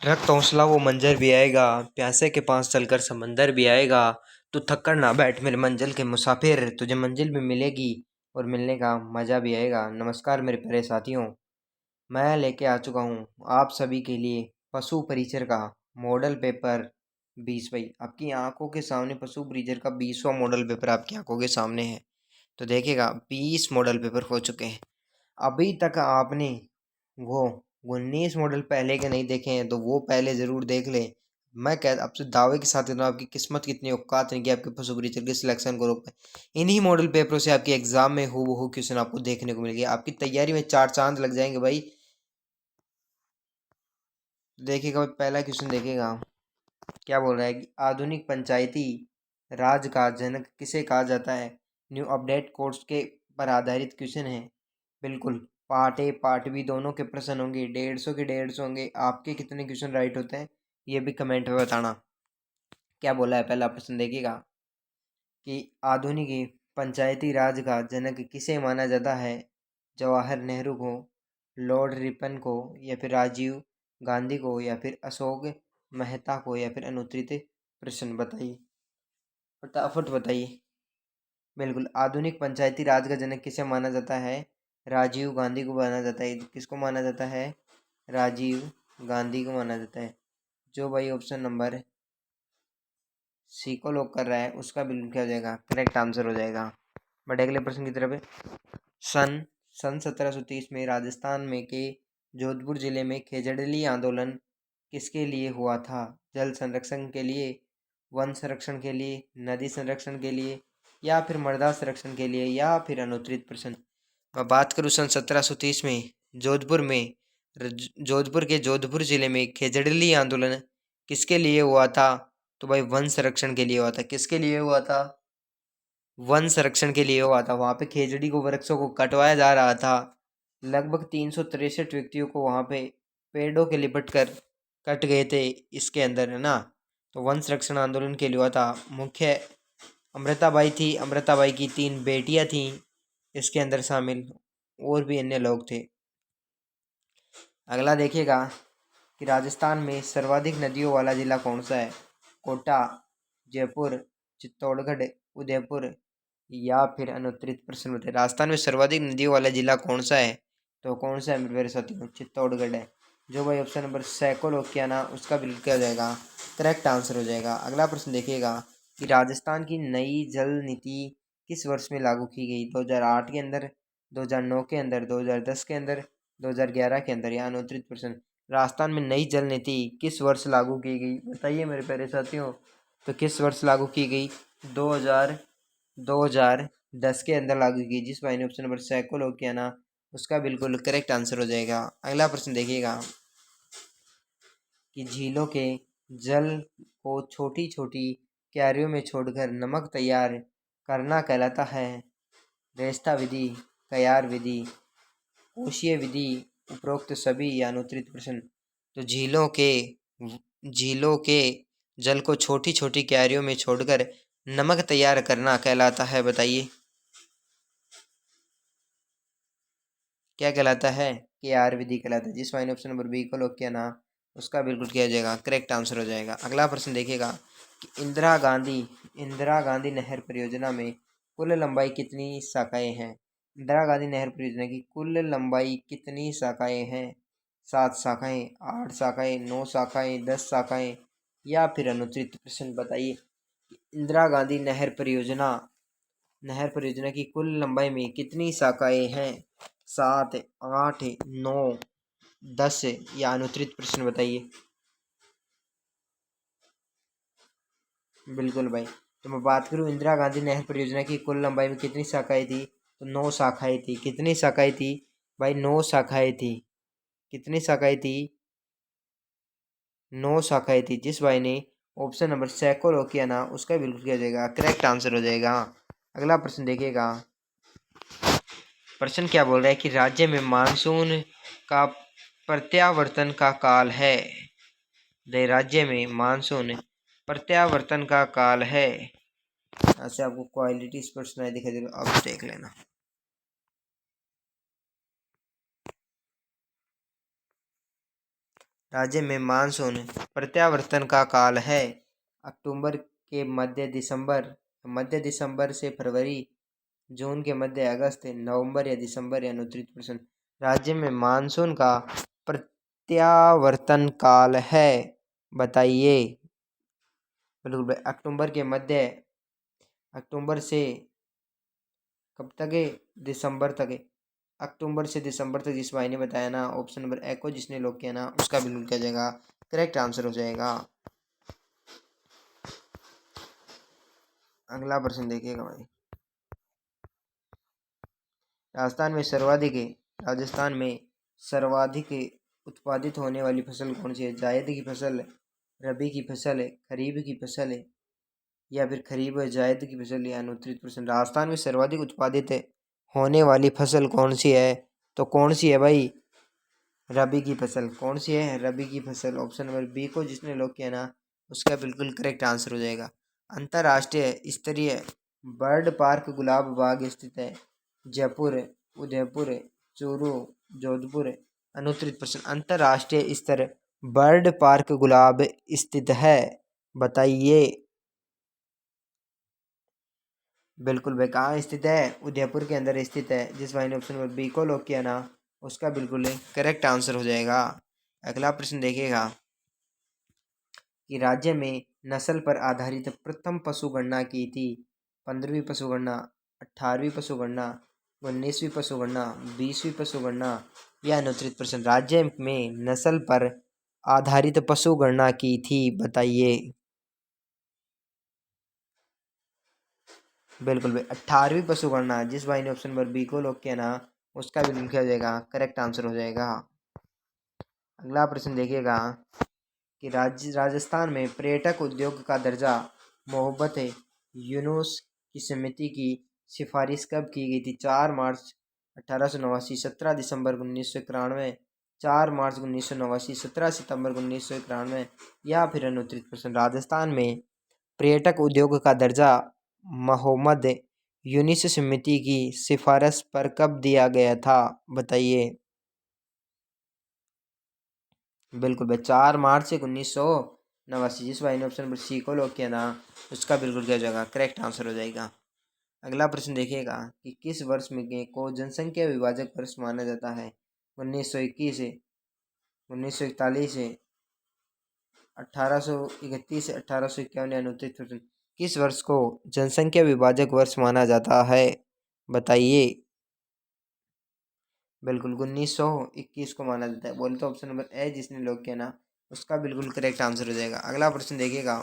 रख तो हौसला वो मंजर भी आएगा, प्यासे के पास चलकर समंदर भी आएगा। तू थक कर ना बैठ मेरे मंजिल के मुसाफिर, तुझे मंजिल भी मिलेगी और मिलने का मज़ा भी आएगा। नमस्कार मेरे प्यारे साथियों, मैं लेके आ चुका हूँ आप सभी के लिए पशु परिचर का मॉडल पेपर 20। भाई आपकी आंखों के सामने पशु परिचर का 20वां मॉडल पेपर आपकी आंखों के सामने है। तो देखिएगा 20 मॉडल पेपर हो चुके हैं। अभी तक आपने वो 19 मॉडल पहले के नहीं देखे हैं तो वो पहले ज़रूर देख लें। मैं कह आपसे दावे के साथ कहता हूँ, आपकी किस्मत कितनी औकात नहीं कि आपके पशु परिचर के सिलेक्शन को रोक पाए। इन्हीं मॉडल पेपरों से आपके एग्जाम में हूबहू क्वेश्चन आपको देखने को मिलेगी। आपकी तैयारी में चार चांद लग जाएंगे भाई। देखिएगा भाई, पहला क्वेश्चन देखिएगा क्या बोल रहा है कि आधुनिक पंचायती राज का जनक किसे कहा जाता है। न्यू अपडेट कोर्स के पर आधारित क्वेश्चन है। बिल्कुल पार्ट ए पार्ट बी दोनों के प्रश्न होंगे, 150 के 150 होंगे। आपके कितने क्वेश्चन राइट होते हैं ये भी कमेंट में बताना। क्या बोला है पहला प्रश्न देखिएगा कि आधुनिक पंचायती राज का जनक किसे माना जाता है। जवाहर नेहरू को, लॉर्ड रिपन को, या फिर राजीव गांधी को, या फिर अशोक मेहता को, या फिर अनुत्तरित प्रश्न बताइए, फटाफट बताइए। बिल्कुल आधुनिक पंचायती राज का जनक किसे माना जाता है। राजीव गांधी को माना जाता है। किसको माना जाता है, राजीव गांधी को माना जाता है। जो भाई ऑप्शन नंबर सी को लॉक कर रहा है उसका बिल्कुल क्या हो जाएगा, करेक्ट आंसर हो जाएगा। बट अगले प्रश्न की तरफ है। सन सन 1730 में राजस्थान में के जोधपुर जिले में खेजड़ली आंदोलन किसके लिए हुआ था। जल संरक्षण के लिए, वन संरक्षण के लिए, नदी संरक्षण के लिए, या फिर मृदा संरक्षण के लिए, या फिर अनुत्तरित प्रश्न। मैं बात करूँ सन 1730 में जोधपुर में जोधपुर के जोधपुर जिले में खेजड़ली आंदोलन किसके लिए हुआ था। तो भाई वन संरक्षण के लिए हुआ था। किसके लिए हुआ था, वन संरक्षण के लिए हुआ था। वहाँ पे खेजड़ी को, वृक्षों को कटवाया जा रहा था। लगभग 363 व्यक्तियों को वहाँ पे पेड़ों के लिपट कर कट गए थे इसके अंदर, है ना। तो वन संरक्षण आंदोलन के लिए हुआ था। मुख्य अमृताबाई थी, अमृताबाई की 3 बेटियां थीं इसके अंदर शामिल, और भी अन्य लोग थे। अगला देखिएगा कि राजस्थान में सर्वाधिक नदियों वाला जिला कौन सा है। कोटा, जयपुर, चित्तौड़गढ़, उदयपुर, या फिर अनुत्तरित प्रश्न बताइए। राजस्थान में सर्वाधिक नदियों वाला जिला कौन सा है। तो कौन सा है मेरे साथियों, चित्तौड़गढ़ है। जो भाई ऑप्शन नंबर सैको लोग किया ना उसका बिल्कुल क्या हो जाएगा, करेक्ट आंसर हो जाएगा। अगला प्रश्न देखिएगा कि राजस्थान की नई जल नीति किस वर्ष में लागू की गई। 2008 के अंदर, 2009 के अंदर, 2010 के अंदर, 2011 के अंदर, या अनुत्तरित प्रश्न। राजस्थान में नई जल नीति किस वर्ष लागू की गई बताइए मेरे प्यारे साथियों। तो किस वर्ष लागू की गई, 2010 के अंदर लागू की। जिस भाई ने ऑप्शन नंबर सैको लोग किया ना उसका बिल्कुल करेक्ट आंसर हो जाएगा। अगला प्रश्न देखिएगा कि झीलों के जल को छोटी छोटी क्यारियों में छोड़कर नमक तैयार करना कहलाता है। रेस्ता विधि, कयार विधि, कोशीय विधि, उपरोक्त सभी, या अनुत्तरित प्रश्न। तो झीलों के जल को छोटी छोटी क्यारियों में छोड़कर नमक तैयार करना कहलाता है बताइए, क्या कहलाता है, कयार विधि कहलाता है। जिस वाइन ऑप्शन नंबर बी को लॉक किया ना उसका बिल्कुल किया जाएगा, करेक्ट आंसर हो जाएगा। अगला प्रश्न देखिएगा कि इंदिरा गांधी नहर परियोजना में कुल लंबाई कितनी शाखाएं हैं। इंदिरा गांधी नहर परियोजना की कुल लंबाई कितनी शाखाएं हैं। 7 शाखाएं, 8 शाखाएं, 9 शाखाएं, 10 शाखाएं, या फिर अनुत्तरित प्रश्न बताइए। इंदिरा गांधी नहर परियोजना की कुल लंबाई में कितनी शाखाएं हैं। 7, 8, 9, 10, या अनुत्तरित प्रश्न बताइए। बिल्कुल भाई, तो मैं बात करूँ इंदिरा गांधी नहर परियोजना की कुल लंबाई में कितनी शाखाएं थी, तो 9 शाखाएं थी। कितनी शाखाएं थी भाई, 9 शाखाएं थी। कितनी शाखाएं थी, 9 शाखाएं थी। जिस भाई ने ऑप्शन नंबर सैको लो किया ना उसका बिल्कुल किया जाएगा, करेक्ट आंसर हो जाएगा। अगला प्रश्न देखिएगा, प्रश्न क्या बोल रहा है कि राज्य में मानसून का प्रत्यावर्तन का काल है। राज्य में मानसून प्रत्यावर्तन का काल है। ऐसे आपको क्वालिटी प्रश्न दिखाई दे रहा, अब देख लेना। राज्य में मानसून प्रत्यावर्तन का काल है अक्टूबर के मध्य दिसंबर से फरवरी, जून के मध्य अगस्त, नवंबर या दिसंबर या 29%। राज्य में मानसून का प्रत्यावर्तन काल है, बताइए। बिल्कुल भाई, अक्टूबर से कब तक है? दिसंबर तक है। अक्टूबर से दिसंबर तक जिस भाई ने बताया ना, ऑप्शन नंबर ए को जिसने लॉक किया ना, उसका बिल्कुल क्या जाएगा, करेक्ट आंसर हो जाएगा। अगला प्रश्न देखिएगा भाई। राजस्थान में सर्वाधिक उत्पादित होने वाली फसल कौन सी है? जायद की फसल, रबी की फसल है, खरीफ की फसल है, या फिर खरीफ और जायद की फसल या 29%। राजस्थान में सर्वाधिक उत्पादित होने वाली फसल कौन सी है? तो कौन सी है भाई? रबी की फसल। कौन सी है? रबी की फसल। ऑप्शन नंबर बी को जिसने लॉक किया ना, उसका बिल्कुल करेक्ट आंसर हो जाएगा। अंतर्राष्ट्रीय स्तरीय बर्ड पार्क गुलाब बाग स्थित है जयपुर, उदयपुर, चूरू, जोधपुर। 29%। अंतर्राष्ट्रीय स्तर बर्ड पार्क गुलाब स्थित है, बताइए। बिल्कुल भाई, कहाँ स्थित है? उदयपुर के अंदर स्थित है। जिस भाई ने ऑप्शन नंबर बी को लॉक किया ना, उसका बिल्कुल करेक्ट आंसर हो जाएगा। अगला प्रश्न देखिएगा कि राज्य में नस्ल पर आधारित प्रथम पशु गणना की थी। 15वीं पशु गणना, 18वीं पशु गणना, 19वीं पशु गणना, 20वीं पशु गणना या 29%। राज्य में नस्ल पर आधारित पशु गणना की थी, बताइए। बिल्कुल भाई, 18वीं पशु गणना। जिस भाई ने ऑप्शन नंबर बी को लॉक किया ना, उसका बिल्कुल क्या हो जाएगा, करेक्ट आंसर हो जाएगा। अगला प्रश्न देखिएगा कि राजस्थान में पर्यटक उद्योग का दर्जा मोहब्बत यूनुस की समिति की सिफारिश कब की गई थी? 4 मार्च 1889, 17 दिसंबर 1991, 4 मार्च 1989, 17 सितंबर 1991 या फिर 29%। राजस्थान में पर्यटक उद्योग का दर्जा मोहम्मद यूनुस समिति की सिफारिश पर कब दिया गया था, बताइए। बिल्कुल भाई, 4 मार्च 1989। जिस भाई ने ऑप्शन नंबर सी को लॉक किया ना, उसका बिल्कुल क्या हो जाएगा, करेक्ट आंसर हो जाएगा। अगला प्रश्न देखिएगा कि किस वर्ष में को जनसंख्या विभाजक वर्ष माना जाता है? 1921 है, 1941 है, 1831 है, 1851 या 29%। किस वर्ष को जनसंख्या विभाजक वर्ष माना जाता है, बताइए। बिल्कुल 1921 को माना जाता है। बोले तो ऑप्शन नंबर ए जिसने लॉक किया ना, उसका बिल्कुल करेक्ट आंसर हो जाएगा। अगला प्रश्न देखिएगा,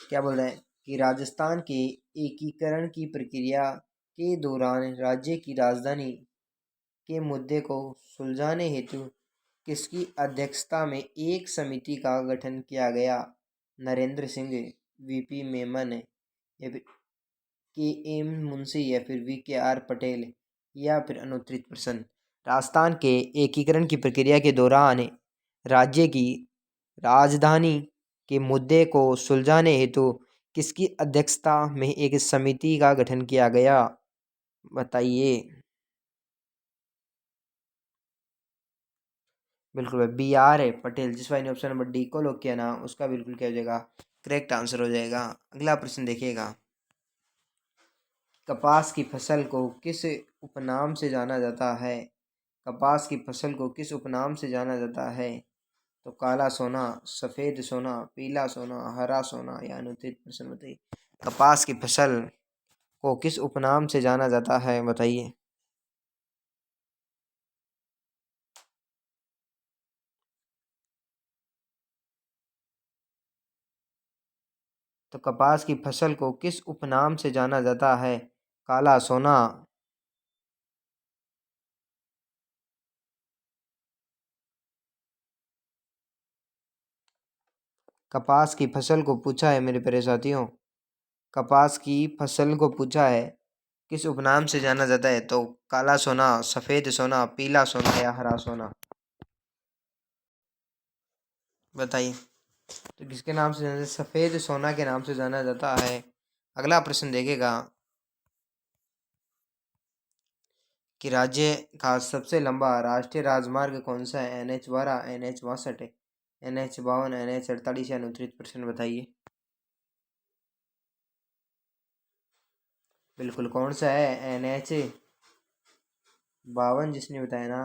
क्या बोल रहा है कि राजस्थान के एकीकरण की प्रक्रिया के दौरान राज्य की राजधानी के मुद्दे को सुलझाने हेतु किसकी अध्यक्षता में एक समिति का गठन किया गया? नरेंद्र सिंह, वीपी मेमन, या फिर के एम मुंशी, या फिर वी के आर पटेल या फिर 29%। राजस्थान के एकीकरण की प्रक्रिया के दौरान राज्य की राजधानी के मुद्दे को सुलझाने हेतु किसकी अध्यक्षता में एक समिति का गठन किया गया, बताइए। बिल्कुल भाई, बी आर है पटेल। जिस भाई ने ऑप्शन नंबर डी को लॉक किया ना, उसका बिल्कुल क्या हो जाएगा, करेक्ट आंसर हो जाएगा। अगला प्रश्न देखिएगा, कपास की फसल को किस उपनाम से जाना जाता है? कपास की फसल को किस उपनाम से जाना जाता है? तो काला सोना, सफ़ेद सोना, पीला सोना, हरा सोना या 29%, बताइए। कपास की फसल को किस उपनाम से जाना जाता है, बताइए। तो कपास की फसल को किस उपनाम से जाना जाता है? काला सोना। कपास की फसल को पूछा है मेरे प्यारे साथियों, कपास की फसल को पूछा है किस उपनाम से जाना जाता है? तो काला सोना, सफ़ेद सोना, पीला सोना या हरा सोना, बताइए। तो किसके नाम से जाना जाता है? सफ़ेद सोना के नाम से जाना जाता है। अगला प्रश्न देखेगा कि राज्य का सबसे लंबा राष्ट्रीय राजमार्ग कौन सा है? NH 12, NH 62, NH 52, NH 48 या अनुत्तरित प्रश्न बताइए। बिल्कुल, कौन सा है? NH 52 जिसने बताया ना,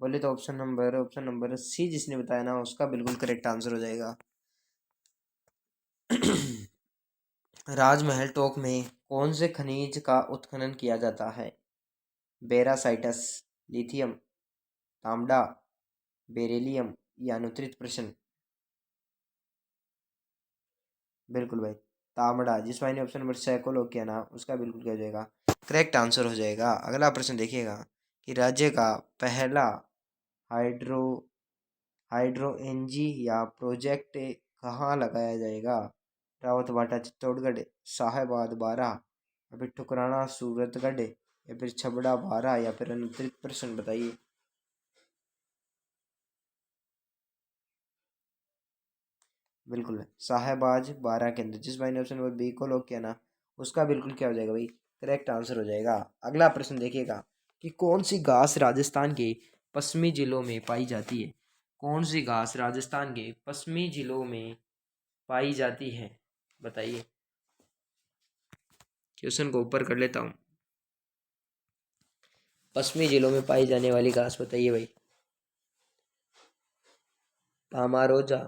बोले तो ऑप्शन नंबर सी जिसने बताया ना, उसका बिल्कुल करेक्ट आंसर हो जाएगा। राजमहल टोक में कौन से खनिज का उत्खनन किया जाता है? बेरासाइटस, लिथियम, तांबा, बेरिलियम या अनुत्तरित प्रश्न। बिल्कुल भाई, तांबड़ा। जिस भाई ने ऑप्शन नंबर 6 को लॉक किया ना, उसका बिल्कुल क्या हो जाएगा? करेक्ट आंसर हो जाएगा। अगला प्रश्न देखिएगा कि राज्य का पहला हाइड्रो हाइड्रो एनजी या प्रोजेक्ट कहाँ लगाया जाएगा? रावतभाटा चित्तौड़गढ़, साहेबाद बारह, या फिर ठुकराना सूरतगढ़, या फिर छबड़ा बारह, या फिर अनुत्तरित प्रश्न बताइए। बिल्कुल, साहेबाज बारह के अंदर। जिस भाई ने ऑप्शन नंबर बी को लॉक किया ना, उसका बिल्कुल क्या हो जाएगा भाई? करेक्ट आंसर हो जाएगा। अगला प्रश्न देखिएगा कि कौन सी घास राजस्थान के पश्चिमी जिलों में पाई जाती है? कौन सी घास राजस्थान के पश्चिमी जिलों में पाई जाती है? बताइए। क्वेश्चन को ऊपर कर लेता हूँ। पश्चिमी जिलों में पाई जाने वाली घास बताइए भाई। पामारोजा,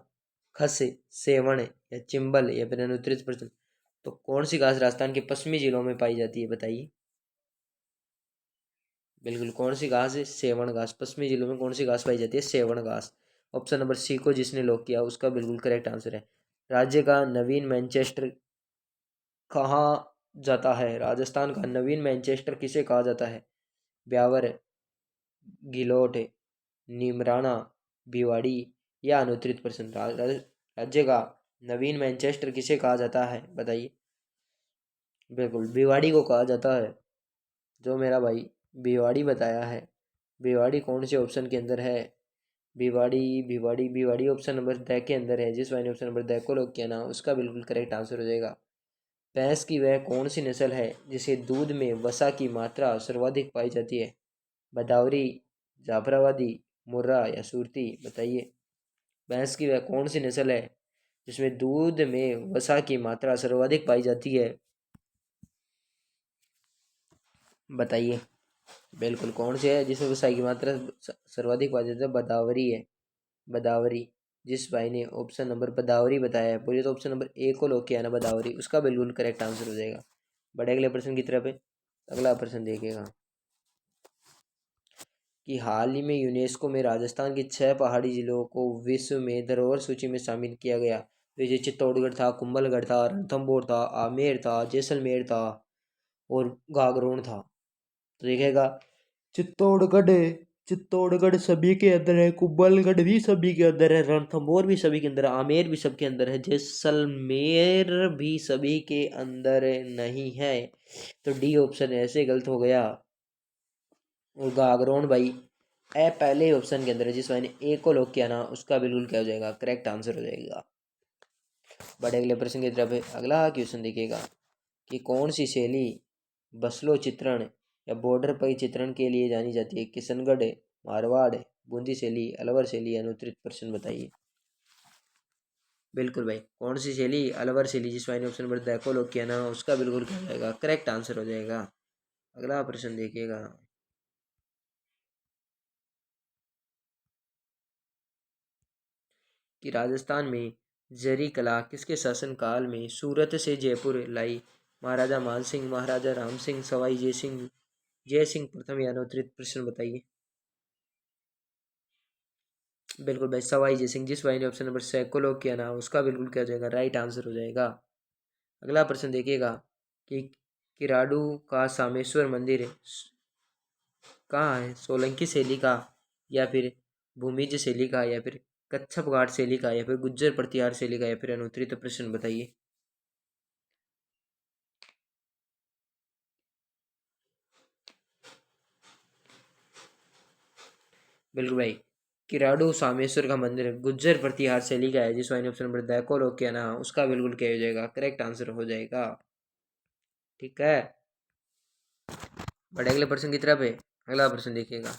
खस, सेवण या चिंबल, या फिर अनुत्तरित प्रश्न। तो कौन सी घास राजस्थान के पश्चिमी जिलों में पाई जाती है? बताइए। बिल्कुल, कौन सी घास है? सेवण घास। पश्चिमी जिलों में कौन सी घास पाई जाती है? सेवण घास। ऑप्शन नंबर सी को जिसने लॉक किया, उसका बिल्कुल करेक्ट आंसर है। राज्य का नवीन मैनचेस्टर कहाँ जाता है? राजस्थान का नवीन मैनचेस्टर किसे कहा जाता है? ब्यावर, गिलोट, नीमराना, भिवाड़ी या अनुत्तरित प्रश्न। राज्य का नवीन मैनचेस्टर किसे कहा जाता है? बताइए। बिल्कुल, भिवाड़ी को कहा जाता है। जो मेरा भाई भिवाड़ी बताया है। भिवाड़ी कौन से ऑप्शन के अंदर है? Bhiwadi Bhiwadi Bhiwadi option number the के अंदर है। जिस भाई ने ऑप्शन नंबर द को लॉक किया ना, उसका बिल्कुल करेक्ट आंसर हो जाएगा। भैंस की वह कौन सी नस्ल है जिसे दूध में वसा की मात्रा सर्वाधिक पाई जाती है? भदावरी, जाफराबादी, मुर्रा या सुरती। बताइए। भैंस की वह कौन सी नस्ल है जिसमें दूध में वसा की मात्रा सर्वाधिक पाई जाती है? बताइए। बिल्कुल, कौन से है जिसमें वसा की मात्रा सर्वाधिक पाई जाती है? बदावरी है, बदावरी। जिस भाई ने ऑप्शन नंबर बदावरी बताया है, बोलिए तो ऑप्शन नंबर ए को लॉक किया ना, बदावरी, उसका बिल्कुल करेक्ट आंसर हो जाएगा। बढ़े अगले प्रश्न की तरफ है। अगला प्रश्न देखिएगा कि हाल ही में यूनेस्को में राजस्थान के 6 पहाड़ी जिलों को विश्व में धरोहर सूची में शामिल किया गया। तो ये चित्तौड़गढ़ था, कुंभलगढ़ था, रणथंभौर था, आमेर था, जैसलमेर था और गागरोन था। तो देखिएगा, चित्तौड़गढ़ चित्तौड़गढ़ सभी के अंदर है, कुंभलगढ़ भी सभी के अंदर है, रणथंभौर भी सभी के अंदर है, आमेर भी सबके अंदर है, जैसलमेर भी सभी के अंदर नहीं है। तो डी ऑप्शन ऐसे गलत हो गया। और गागरोन भाई ए पहले ऑप्शन के अंदर है। जिस मैंने ए को लॉक किया ना, उसका बिल्कुल क्या हो जाएगा? करेक्ट आंसर हो जाएगा। बड़े अगले प्रश्न की तरफ है। अगला क्वेश्चन देखिएगा कि कौन सी शैली बसलो चित्रण या बॉर्डर पर चित्रण के लिए जानी जाती है? किशनगढ़, मारवाड़, बूंदी शैली, अलवर शैली, अनुत्तरित प्रश्न बताइए। बिल्कुल भाई, कौन सी शैली? अलवर शैली। जिस मैंने ऑप्शन नंबर द को लॉक किया ना, उसका बिल्कुल क्या हो जाएगा? करेक्ट आंसर हो जाएगा। अगला प्रश्न देखिएगा कि राजस्थान में जरी कला किसके शासनकाल में सूरत से जयपुर लाई? महाराजा मानसिंह, महाराजा राम सिंह, सवाई जय सिंह प्रथम या अनुत्तरित प्रश्न बताइए। बिल्कुल भाई, सवाई जय सिंह। जिस भाई ने ऑप्शन नंबर 6 को लॉक किया ना, उसका बिल्कुल क्या हो जाएगा? राइट आंसर हो जाएगा। अगला प्रश्न देखिएगा कि किराडू का सामेश्वर मंदिर कहाँ है? सोलंकी शैली का, या फिर भूमिज शैली का, या फिर कच्छप घाट शैली का, या फिर गुज्जर प्रतिहार शैली का, या फिर अनुत्तरित प्रश्न बताइए। बिल्कुल भाई, किराडू सामेश्वर का मंदिर गुज्जर प्रतिहार शैली का है। जिस वाइन ऑप्शन नंबर द को लॉक किया ना, उसका बिल्कुल क्या हो जाएगा? करेक्ट आंसर हो जाएगा। ठीक है, बड़े अगले प्रश्न की तरफ है। अगला प्रश्न देखिएगा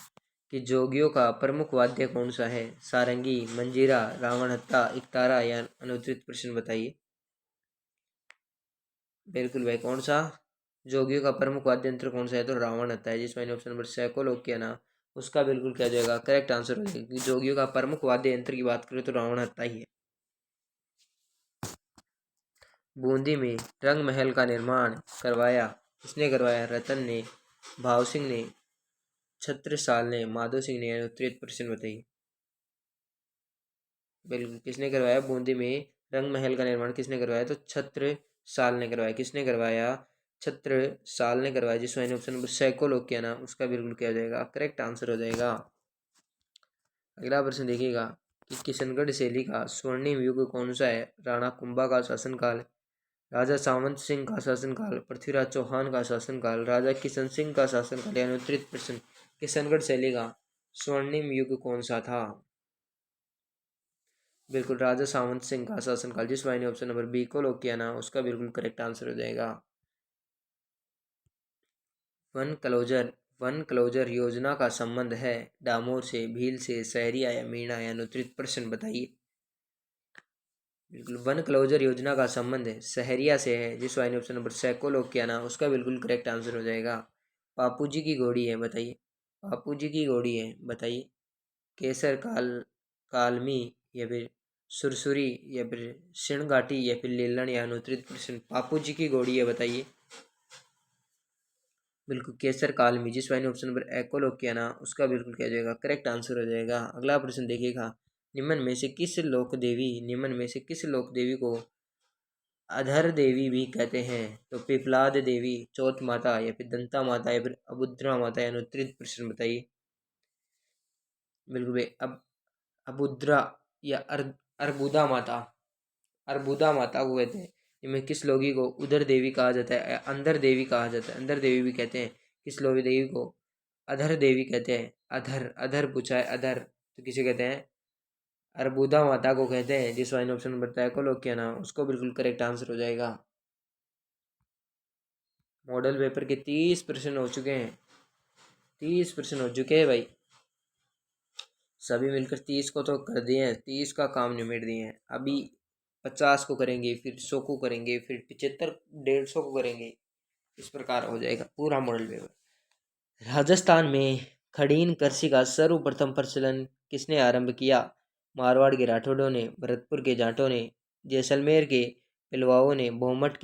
कि जोगियों का प्रमुख वाद्य कौन सा है? सारंगी, मंजीरा, रावणहत्था, एकतारा या अनुत्तरित प्रश्न बताइए। बिल्कुल भाई, कौन सा? जोगियों का प्रमुख वाद्य यंत्र कौन सा है? तो रावणहत्था है, जिसमें मैंने ऑप्शन नंबर सी को लॉक किया ना, उसका बिल्कुल क्या जाएगा करेक्ट आंसर हो जाएगा। क्योंकि जोगियों का प्रमुख वाद्य यंत्र की बात करें तो रावणहत्था ही है। बूंदी में रंग महल का निर्माण करवाया किसने करवाया? रतन ने, भाव सिंह ने, छत्रसाल ने, माधो सिंह ने। उत्तरित प्रश्न बताइए। बिल्कुल, किसने करवाया? बूंदी में रंग महल का निर्माण किसने करवाया? तो छत्रसाल ने करवाया। किसने करवाया? छत्रसाल ने करवाया, जिसमें मैंने ऑप्शन नंबर सी को लॉक किया ना, उसका बिल्कुल क्या हो जाएगा करेक्ट आंसर हो जाएगा। अगला प्रश्न देखिएगा कि किशनगढ़ शैली का स्वर्णिम युग कौन सा है? राणा कुंभा का शासनकाल, राजा सावंत सिंह का शासनकाल, पृथ्वीराज चौहान का शासनकाल, राजा किशन सिंह का शासनकाल। यानी उत्तरित प्रश्न, किशनगढ़ शैली का स्वर्णिम युग कौन सा था? बिल्कुल, राजा सावंत सिंह का शासनकाल, जिस भाई ने ऑप्शन नंबर बी को लॉक किया ना, उसका बिल्कुल करेक्ट आंसर हो जाएगा। वन क्लोजर योजना का संबंध है डामोर से, भील से, सहरिया या मीणा या अनुत्तरित प्रश्न बताइए। बिल्कुल, वन क्लोजर योजना का संबंध सहरिया से है, जिस वाहिनी ऑप्शन नंबर सी को लॉक किया ना, उसका बिल्कुल करेक्ट आंसर हो जाएगा। बापू जी की घोड़ी है बताइए। बापू जी की घोड़ी है बताइए। केसर कालमी या फिर सुरसुरी या फिर सिणघाटी या फिर लेलन या अनुत्तरित प्रश्न। बापू जी की घोड़ी है बताइए। बिल्कुल, केसर कालमी, जिस वाहिनी ऑप्शन नंबर ए को लॉक किया ना, उसका बिल्कुल क्या हो जाएगा करेक्ट आंसर हो जाएगा। अगला प्रश्न देखिएगा, निम्न में से किस लोक देवी को अधर देवी भी कहते हैं? तो पिपलाद देवी, चौथ माता या फिर दंता माता या फिर अबुद्रा माता या अनुत्तरित प्रश्न बताइए। बिल्कुल भाई, अब अबुद्रा या अर्बुदा माता, अर्बुदा माता को कहते हैं। इनमें किस लोगी को उदर देवी कहा जाता है? अंदर देवी कहा जाता है, अंदर देवी भी कहते हैं। किस लोगी देवी को अधर देवी कहते हैं? अधर, अधर पूछा है, अधर तो किसे कहते हैं? अर्बुदा माता को कहते हैं, जिस वाइन ऑप्शन नंबर तय को लोग किया ना, उसको बिल्कुल करेक्ट आंसर हो जाएगा। मॉडल पेपर के 30 प्रश्न हो चुके हैं, 30 प्रश्न हो चुके हैं भाई। सभी मिलकर 30 को तो कर दिए हैं, 30 का काम निमेट दिए हैं। अभी 50 को करेंगे, फिर 100 को करेंगे, फिर 75, 150 को करेंगे। इस प्रकार हो जाएगा पूरा मॉडल पेपर। राजस्थान में खड़ीन कृषि का सर्वप्रथम प्रचलन किसने आरंभ किया? मारवाड़ के राठौड़ों ने, भरतपुर के जाटों ने, जैसलमेर के पिलवाओं ने, बहुमठ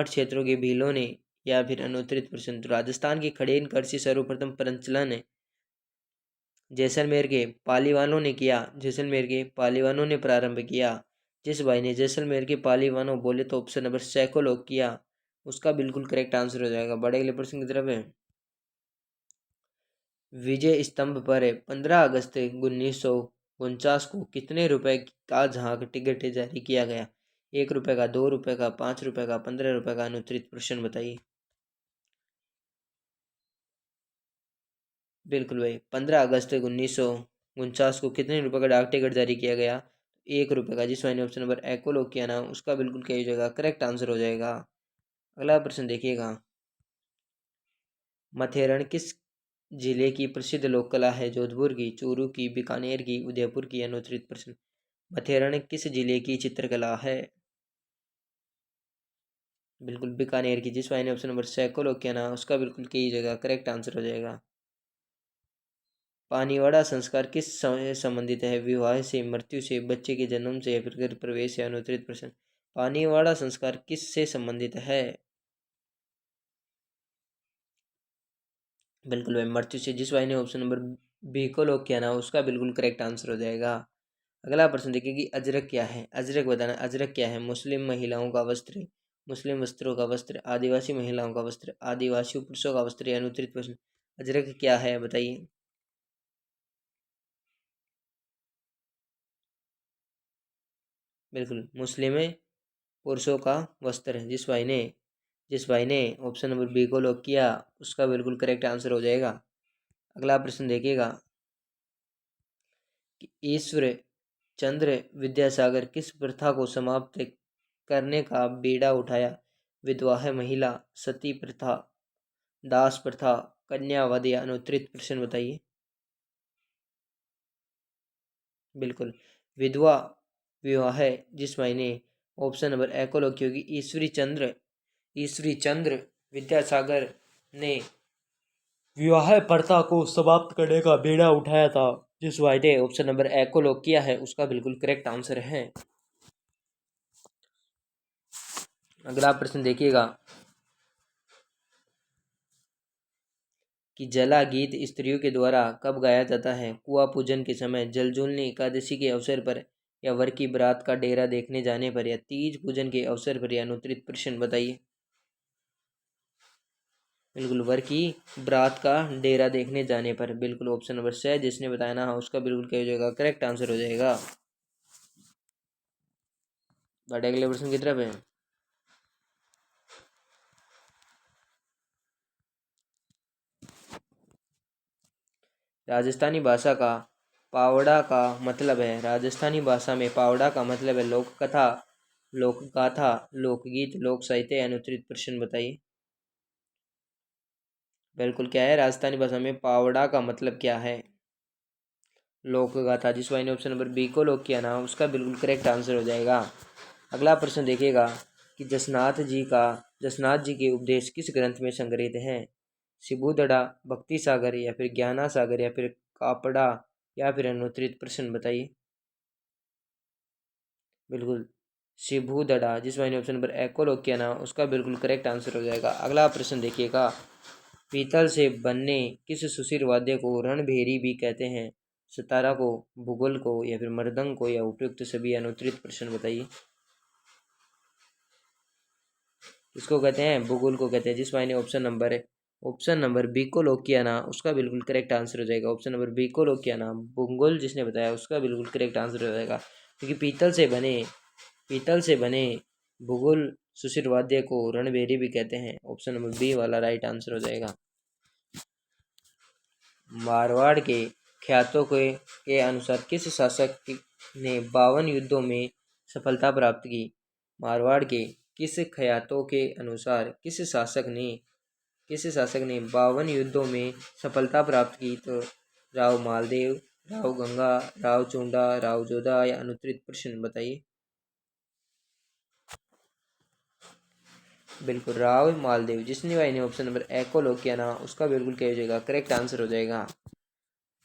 क्षेत्रों के भीलों ने या फिर अनुत्तरित प्रश्न। तो राजस्थान की खड़ीन कृषि सर्वप्रथम प्रचलन जैसलमेर के पालीवानों ने किया, जैसलमेर के पालीवानों ने प्रारंभ किया। जिस भाई ने जैसलमेर के पालीवानों बोले तो ऑप्शन नंबर सी को लॉक किया, उसका बिल्कुल करेक्ट आंसर हो जाएगा। बड़े अगले प्रश्न की तरफ है। विजय स्तंभ पर 15 अगस्त 1949 को कितने रुपए का झांक टिकट जारी किया गया? 1 रुपए का, 2 रुपए का, 5 रुपए का, 15 रुपए का। अनुत्तरित प्रश्न बताइए। बिल्कुल भाई, 15 अगस्त 1949 को कितने रुपए का डाक टिकट जारी किया गया? 1 रुपए का, जिस मैंने ऑप्शन नंबर ए को लॉक किया ना, उसका बिल्कुल क्या हो जाएगा करेक्ट आंसर हो जाएगा। अगला प्रश्न देखिएगा, मथेरण किस जिले की प्रसिद्ध लोक कला है? जोधपुर की, चूरू की, बीकानेर की, उदयपुर की। अनुत्तरित प्रश्न, मथेरण किस जिले की चित्रकला है? बिल्कुल बीकानेर की, जिस मैंने ऑप्शन नंबर सी को लॉक किया ना, उसका बिल्कुल की जगह करेक्ट आंसर हो जाएगा। पानीवाड़ा संस्कार किस समय से संबंधित है? विवाह से, मृत्यु से, बच्चे के जन्म से या फिर घर प्रवेश? या अनुत्तरित प्रश्न, पानीवाड़ा संस्कार किस से संबंधित है? बिल्कुल भाई, मृत्यु से, जिस भाई ने ऑप्शन नंबर बी को लॉक किया ना, उसका बिल्कुल करेक्ट आंसर हो जाएगा। अगला प्रश्न देखिए कि अजरक क्या है? अजरक बताना, अजरक क्या है? मुस्लिम महिलाओं का वस्त्र, मुस्लिम वस्त्रों का वस्त्र, आदिवासी महिलाओं का वस्त्र, आदिवासी पुरुषों का वस्त्र। या अनुत्तरित प्रश्न, अजरक क्या है बताइए। बिल्कुल, मुस्लिम पुरुषों का वस्त्र है। जिस भाई ने ऑप्शन नंबर बी को लॉक किया, उसका बिल्कुल करेक्ट आंसर हो जाएगा। अगला प्रश्न देखिएगा कि ईश्वर चंद्र विद्यासागर किस प्रथा को समाप्त करने का बीड़ा उठाया? विधवा महिला, सती प्रथा, दास प्रथा, कन्यावध या अनुत्तरित प्रश्न बताइए। बिल्कुल, विधवा विवाह है जिस मायने ऑप्शन नंबर ए को लॉक, क्योंकि ईश्वरी चंद्र विद्यासागर ने विवाह प्रथा को समाप्त करने का बीड़ा उठाया था, जिस मायने ऑप्शन नंबर ए को लॉक किया है उसका बिल्कुल करेक्ट आंसर है। अगला प्रश्न देखिएगा कि जला गीत स्त्रियों के द्वारा कब गाया जाता है? कुआं पूजन के समय, जलजूलनी एकादशी के अवसर पर, या वर की बरात का डेरा देखने जाने पर, या तीज पूजन के अवसर पर, या अनुत्तरित प्रश्न बताइए। बिल्कुल, वर की बरात का डेरा देखने जाने पर। बिल्कुल, ऑप्शन नंबर सी जिसने बताया ना उसका बिल्कुल क्या हो जाएगा, करेक्ट आंसर हो जाएगा। बढ़े अगले प्रश्न की तरफ है। राजस्थानी भाषा का पावड़ा का मतलब है, राजस्थानी भाषा में पावड़ा का मतलब है लोक कथा, लोक गाथा, लोकगीत, लोक साहित्य, अनुत्तरित प्रश्न बताइए। बिल्कुल, क्या है राजस्थानी भाषा में पावड़ा का मतलब क्या है? लोक गाथा, जिस वाई ने ऑप्शन नंबर बी को लॉक किया ना उसका बिल्कुल करेक्ट आंसर हो जाएगा। अगला प्रश्न देखिएगा कि जसनाथ जी के उपदेश किस ग्रंथ में संग्रहित हैं? शिबूदड़ा, भक्ति सागर, या फिर ज्ञाना सागर, या फिर कापड़ा, या फिर अनुत्तरित प्रश्न बताइए। बिल्कुल, शिबूदड़ा, जिस मैंने ऑप्शन नंबर ए को लॉक किया ना उसका बिल्कुल करेक्ट आंसर हो जाएगा। अगला प्रश्न देखिएगा, पीतल से बनने किस सुशील वाद्य को रणभेरी भी कहते हैं? सितारा को, भूगोल को, या फिर मृदंग को, या उपयुक्त सभी, अनुत्तरित प्रश्न बताइए। इसको कहते हैं भूगोल को कहते हैं, जिस मायने ऑप्शन नंबर बी को लॉक किया ना उसका बिल्कुल करेक्ट आंसर हो जाएगा। ऑप्शन नंबर बी को लॉक किया ना भूगोल जिसने बताया उसका बिल्कुल करेक्ट आंसर हो जाएगा, क्योंकि पीतल से बने भूगोल सुशील वाद्य को रणभेरी भी कहते हैं। ऑप्शन नंबर बी वाला राइट आंसर हो जाएगा। मारवाड़ के ख्यातों के अनुसार किस शासक ने 52 युद्धों में सफलता प्राप्त की? मारवाड़ के किस ख्यातों के अनुसार किस शासक ने 52 युद्धों में सफलता प्राप्त की? तो राव मालदेव, राव गंगा, राव चुंडा, राव जोधा, या अनुत्तरित प्रश्न बताइए। बिल्कुल, राव मालदेव, जिसने भाई ने ऑप्शन नंबर ए को लॉक किया ना उसका बिल्कुल क्या हो जाएगा, करेक्ट आंसर हो जाएगा।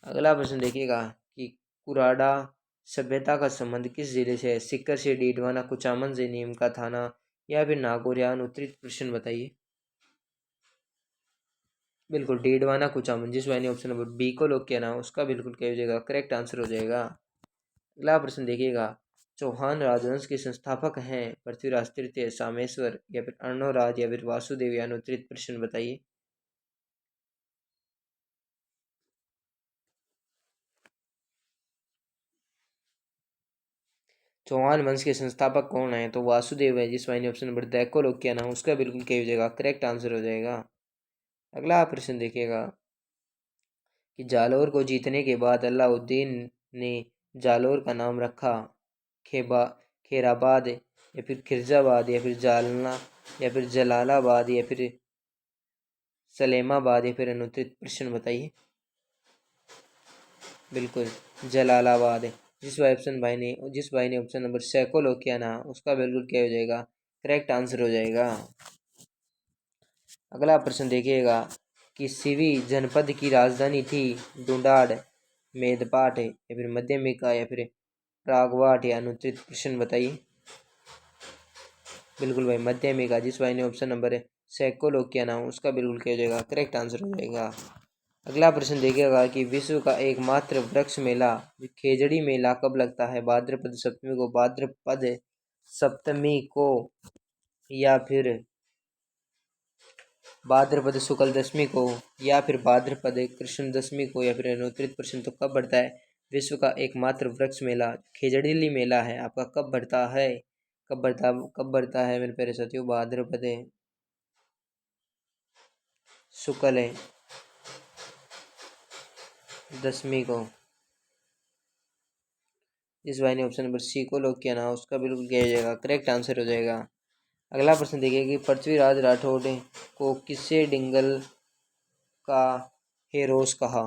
अगला प्रश्न देखिएगा कि कुराडा सभ्यता का संबंध किस जिले से है? सीकर से, डीडवाना, कुचामन से, नीम का थाना, या फिर नागौर, या अनुत्तरित प्रश्न बताइए। बिल्कुल, डीडवाना कुचामन, जिस मैंने ऑप्शन नंबर बी को लॉक किया ना उसका बिल्कुल क्या हो जाएगा, करेक्ट आंसर हो जाएगा। अगला प्रश्न देखिएगा, चौहान राजवंश के संस्थापक हैं पृथ्वीराज तृतीय, सामेश्वर, या फिर अर्णोराज, या फिर वासुदेव, या अनुत्तरित प्रश्न बताइए। चौहान वंश के संस्थापक कौन है? तो वासुदेव है, जिस मैंने ऑप्शन नंबर द को लॉक किया ना उसका बिल्कुल क्या हो जाएगा, करेक्ट आंसर हो जाएगा। अगला प्रश्न देखिएगा कि जालौर को जीतने के बाद अलाउद्दीन ने जालौर का नाम रखा खेबा खेराबाद, या फिर खिरजाबाद, या फिर जालना, या फिर जलालाबाद, या फिर सलेमाबाद, या फिर अनुत्तरित प्रश्न बताइए। बिल्कुल, जलालाबाद, जिस भाई ने ऑप्शन नंबर छः को लॉक किया ना उसका बिल्कुल क्या हो जाएगा, करेक्ट आंसर हो जाएगा। अगला प्रश्न देखिएगा कि सिवी जनपद की राजधानी थी डूडाड, मेदपाट, या फिर मध्यमिका, या फिर प्रागवाट, या अनुत्तरित प्रश्न बताइए। बिल्कुल भाई, मध्यमिका, जिस भाई ने ऑप्शन नंबर छः को लॉक किया ना उसका बिल्कुल क्या हो जाएगा, करेक्ट आंसर हो जाएगा। अगला प्रश्न देखिएगा कि विश्व का एकमात्र वृक्ष मेला खेजड़ी मेला कब लगता है? भाद्रपद सप्तमी को, या फिर भाद्रपद शुक्ल दशमी को, या फिर भाद्रपद कृष्ण दशमी को, या फिर अनुत्तरित प्रश्न तो कब बढ़ता है? विश्व का एकमात्र वृक्ष मेला खेजड़ीली मेला है आपका कब बढ़ता है? कब बढ़ता है मेरे प्यारे साथियों? भाद्रपद शुक्ल दशमी को। जिस भाई ने ऑप्शन नंबर सी को लॉक किया ना उसका बिल्कुल क्या हो जाएगा, करेक्ट आंसर हो जाएगा। अगला प्रश्न देखिए कि पृथ्वीराज राठौड़ को किससे डिंगल का हेरोस कहा?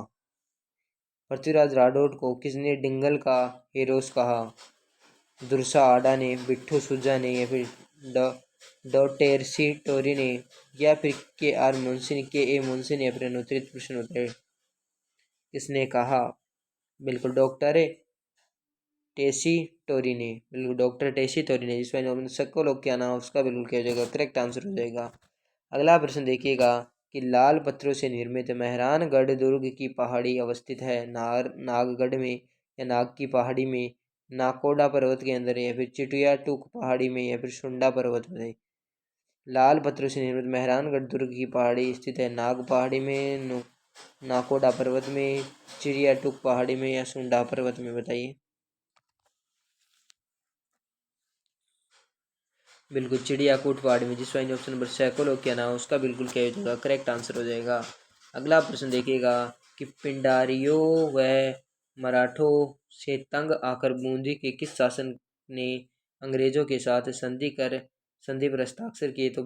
पृथ्वीराज राठौड़ को किसने डिंगल का हेरोस कहा? दुर्सा आडा ने, बिट्ठू सुजा ने, या फिर डॉटेरसी टोरी ने, या फिर के ए मुंशी ने अपने अनुत्तरित प्रश्न बताए? किसने कहा? बिल्कुल डॉक्टर टेसी टोरी ने, बिल्कुल डॉक्टर टेसी टोरी ने, जिसमें सबको लोग क्या नाम उसका बिल्कुल क्या हो जाएगा, करेक्ट आंसर हो जाएगा। अगला प्रश्न देखिएगा कि लाल पत्थरों से निर्मित मेहरानगढ़ दुर्ग की पहाड़ी अवस्थित है नागगढ़ में, या नाग की पहाड़ी में, नाकोडा पर्वत के अंदर, या फिर चिटिया टूक पहाड़ी में, या फिर सुंडा पर्वत में? लाल पत्थरों से निर्मित मेहरानगढ़ दुर्ग की पहाड़ी स्थित है नाग पहाड़ी में, नाकोडा पर्वत में, चिड़िया टूक पहाड़ी में, या सुंडा पर्वत में? बताइए। बिल्कुल चिड़ियाकूट पहाड़ी में, जिस वाइन ऑप्शन नंबर सैकोलो क्या नाम उसका बिल्कुल क्या हो जाएगा, करेक्ट आंसर हो जाएगा। अगला प्रश्न देखिएगा कि पिंडारियों व मराठों से तंग आकर बूंदी के किस शासक ने अंग्रेजों के साथ संधि पर हस्ताक्षर किए? तो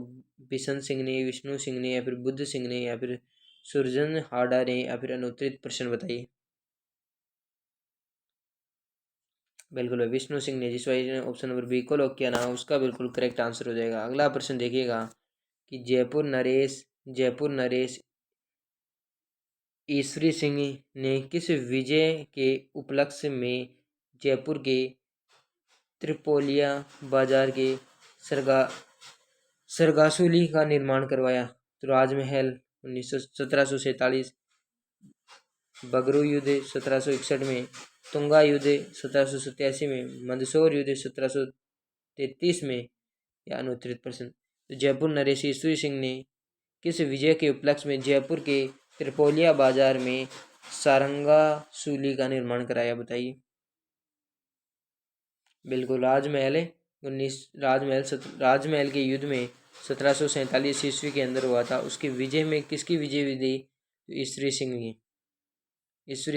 बिशन सिंह ने, विष्णु सिंह ने, या फिर बुद्ध सिंह ने, या फिर सुरजन हाडा ने, या फिर अनुत्तरित प्रश्न बताइए। बिल्कुल विष्णु सिंह ने, जिस वजह ऑप्शन नंबर बी को लॉक किया ना उसका बिल्कुल करेक्ट आंसर हो जाएगा। अगला प्रश्न देखिएगा कि जयपुर नरेश ईश्वरी सिंह ने किस विजय के उपलक्ष्य में जयपुर के त्रिपोलिया बाजार के सरगा सरगासुली का निर्माण करवाया? तो राजमहल 1747, बगरू युद्ध 1761 में, तुंगा युद्ध 1787 में, मंदसौर युद्ध 1733 में, या अनुत्तरित प्रश्न? तो जयपुर नरेश ईश्वरी सिंह ने किस विजय के उपलक्ष्य में जयपुर के त्रिपोलिया बाजार में सारंगा सूली का निर्माण कराया? बताइए। बिल्कुल राजमहल के युद्ध में 1747 ईस्वी के अंदर हुआ था। उसके विजय में किसकी विजय हुई थी? ईश्वरी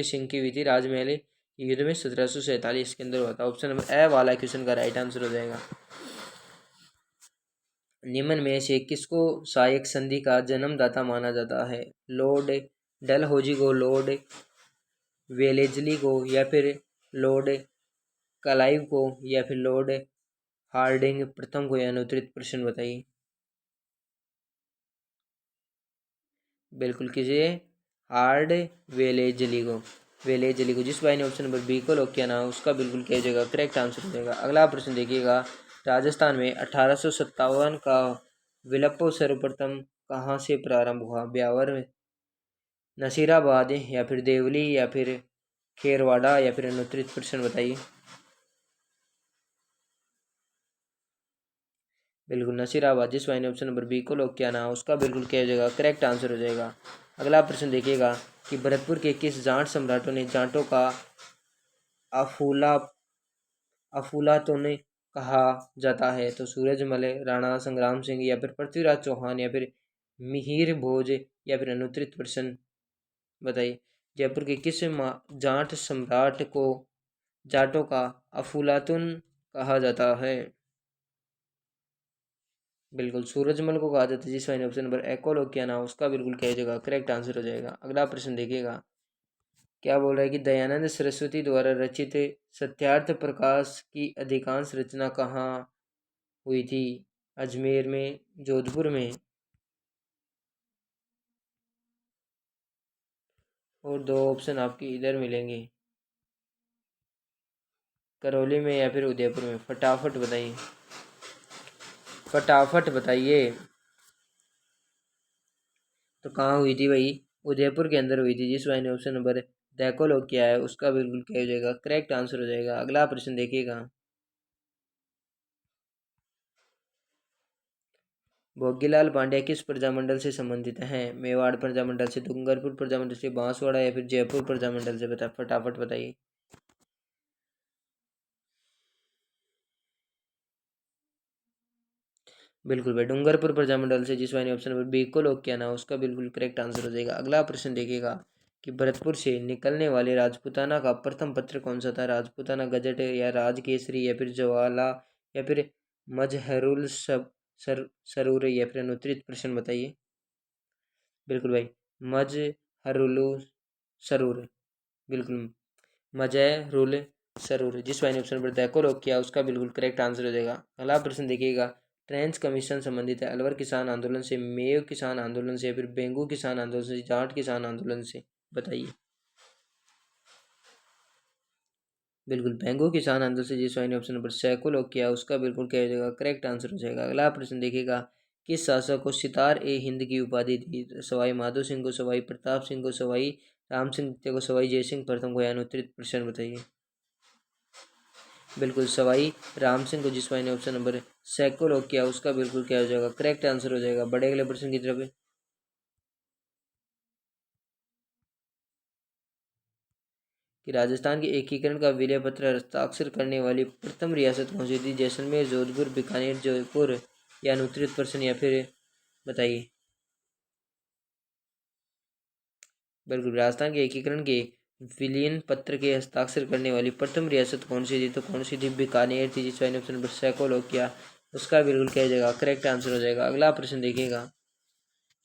सिंह की हुई थी। राजमहल युद्ध में 1747 के अंदर हुआ था। ऑप्शन नंबर ए वाला क्वेश्चन का राइट आंसर हो जाएगा। निम्न में से किसको सहायक संधि का जन्मदाता माना जाता है? लॉर्ड डलहौजी को, लॉर्ड वेलेजली को, या फिर लॉर्ड क्लाइव को, या फिर लॉर्ड हार्डिंग प्रथम को, या अनुत्तरित प्रश्न बताइए। बिल्कुल किसी हार्ड वेलेजली को जिस भाई ने ऑप्शन नंबर बी को लॉक किया ना उसका बिल्कुल क्या हो जाएगा, करेक्ट आंसर हो जाएगा। अगला प्रश्न देखिएगा, राजस्थान में 1857 का विलप्प सर्वप्रथम कहाँ से प्रारंभ हुआ? ब्यावर, नसीराबाद, या फिर देवली, या फिर खेरवाड़ा, या फिर अनुत्तरित प्रश्न बताइए। बिल्कुल नसीराबाद जिस भाई ने ऑप्शन नंबर बी को लॉक किया ना उसका बिल्कुल क्या हो जाएगा, करेक्ट आंसर हो जाएगा। अगला प्रश्न देखिएगा कि भरतपुर के किस जाट सम्राटों ने जाटों का अफूला अफूलातुन कहा जाता है? तो सूरजमल, राणा संग्राम सिंह, या फिर पृथ्वीराज चौहान, या फिर मिहिर भोज, या फिर अनुत्तरित प्रश्न बताइए। जयपुर के किस जाट सम्राट को जाटों का अफूलातुन कहा जाता है? बिल्कुल सूरजमल को कहा जाता है। जिस वाइन ऑप्शन नंबर ए को लॉक किया ना उसका बिल्कुल क्या हो जाएगा, करेक्ट आंसर हो जाएगा। अगला प्रश्न देखिएगा, क्या बोल रहा है कि दयानंद सरस्वती द्वारा रचित सत्यार्थ प्रकाश की अधिकांश रचना कहाँ हुई थी? अजमेर में, जोधपुर में, और दो ऑप्शन आपकी इधर मिलेंगे, करौली में या फिर उदयपुर में। फटाफट बताइए, फटाफट बताइए। तो कहाँ हुई थी भाई? उदयपुर के अंदर हुई थी। जिस भाई ने ऑप्शन नंबर देखो लॉक किया है उसका बिल्कुल क्या हो जाएगा, करेक्ट आंसर हो जाएगा। अगला प्रश्न देखिएगा, भोगीलाल पांड्या किस प्रजामंडल से संबंधित हैं? मेवाड़ प्रजामंडल से, डूंगरपुर प्रजामंडल से, बांसवाड़ा, या फिर जयपुर प्रजामंडल से? फटाफट बताइए। बिल्कुल भाई डूंगरपुर प्रजामंडल से। जिस वाले ऑप्शन नंबर बी को लॉक किया ना उसका बिल्कुल करेक्ट आंसर हो जाएगा। अगला प्रश्न देखिएगा कि भरतपुर से निकलने वाले राजपूताना का प्रथम पत्र कौन सा था? राजपूताना गजट, या राजकेसरी, या फिर ज्वाला, या फिर मजहरुल सरूर, या फिर अनुत्तरित प्रश्न बताइए। बिल्कुल भाई मजहरुल सरूर, बिल्कुल मजहरुल सरूर। जिस भाई ने ऑप्शन पर देखो लॉक किया उसका बिल्कुल करेक्ट आंसर हो जाएगा। अगला प्रश्न देखिएगा, ट्रेंच कमीशन संबंधित है अलवर किसान आंदोलन से, मेयो किसान आंदोलन से, या फिर बेंगू किसान आंदोलन से, जाट किसान आंदोलन से, बताइए। बिल्कुल बेंगू किसान आंदोलन से, जिस भाई ने ऑप्शन नंबर सैको लॉक किया उसका बिल्कुल क्या हो जाएगा, करेक्ट आंसर हो जाएगा। अगला प्रश्न देखिएगा, किस शासक को सितार ए हिंद की उपाधि थी? सवाई माधो सिंह को, सवाई प्रताप सिंह को, सवाई राम सिंह द्वितीय को, सवाई जयसिंह प्रथम को, या अनुत्तरित प्रश्न बताइए। बिल्कुल सवाई राम सिंह को, जिस भाई ने ऑप्शन नंबर सैको लॉक किया उसका बिल्कुल क्या हो जाएगा, करेक्ट आंसर हो जाएगा। बड़े अगले प्रश्न की तरफ कि राजस्थान के एकीकरण का विलय पत्र हस्ताक्षर करने वाली प्रथम रियासत कौन सी थी? जैसलमेर, जोधपुर, बीकानेर, जयपुर, या अनुत्तरित प्रश्न, या फिर बताइए। बिल्कुल राजस्थान के एकीकरण के विलयन पत्र के हस्ताक्षर करने वाली प्रथम रियासत कौन सी थी? तो कौन सी थी? बीकानेर थी, जिस ने ऑप्शन नंबर सैको लॉक किया उसका बिल्कुल क्या जाएगा, करेक्ट आंसर हो जाएगा। अगला प्रश्न देखिएगा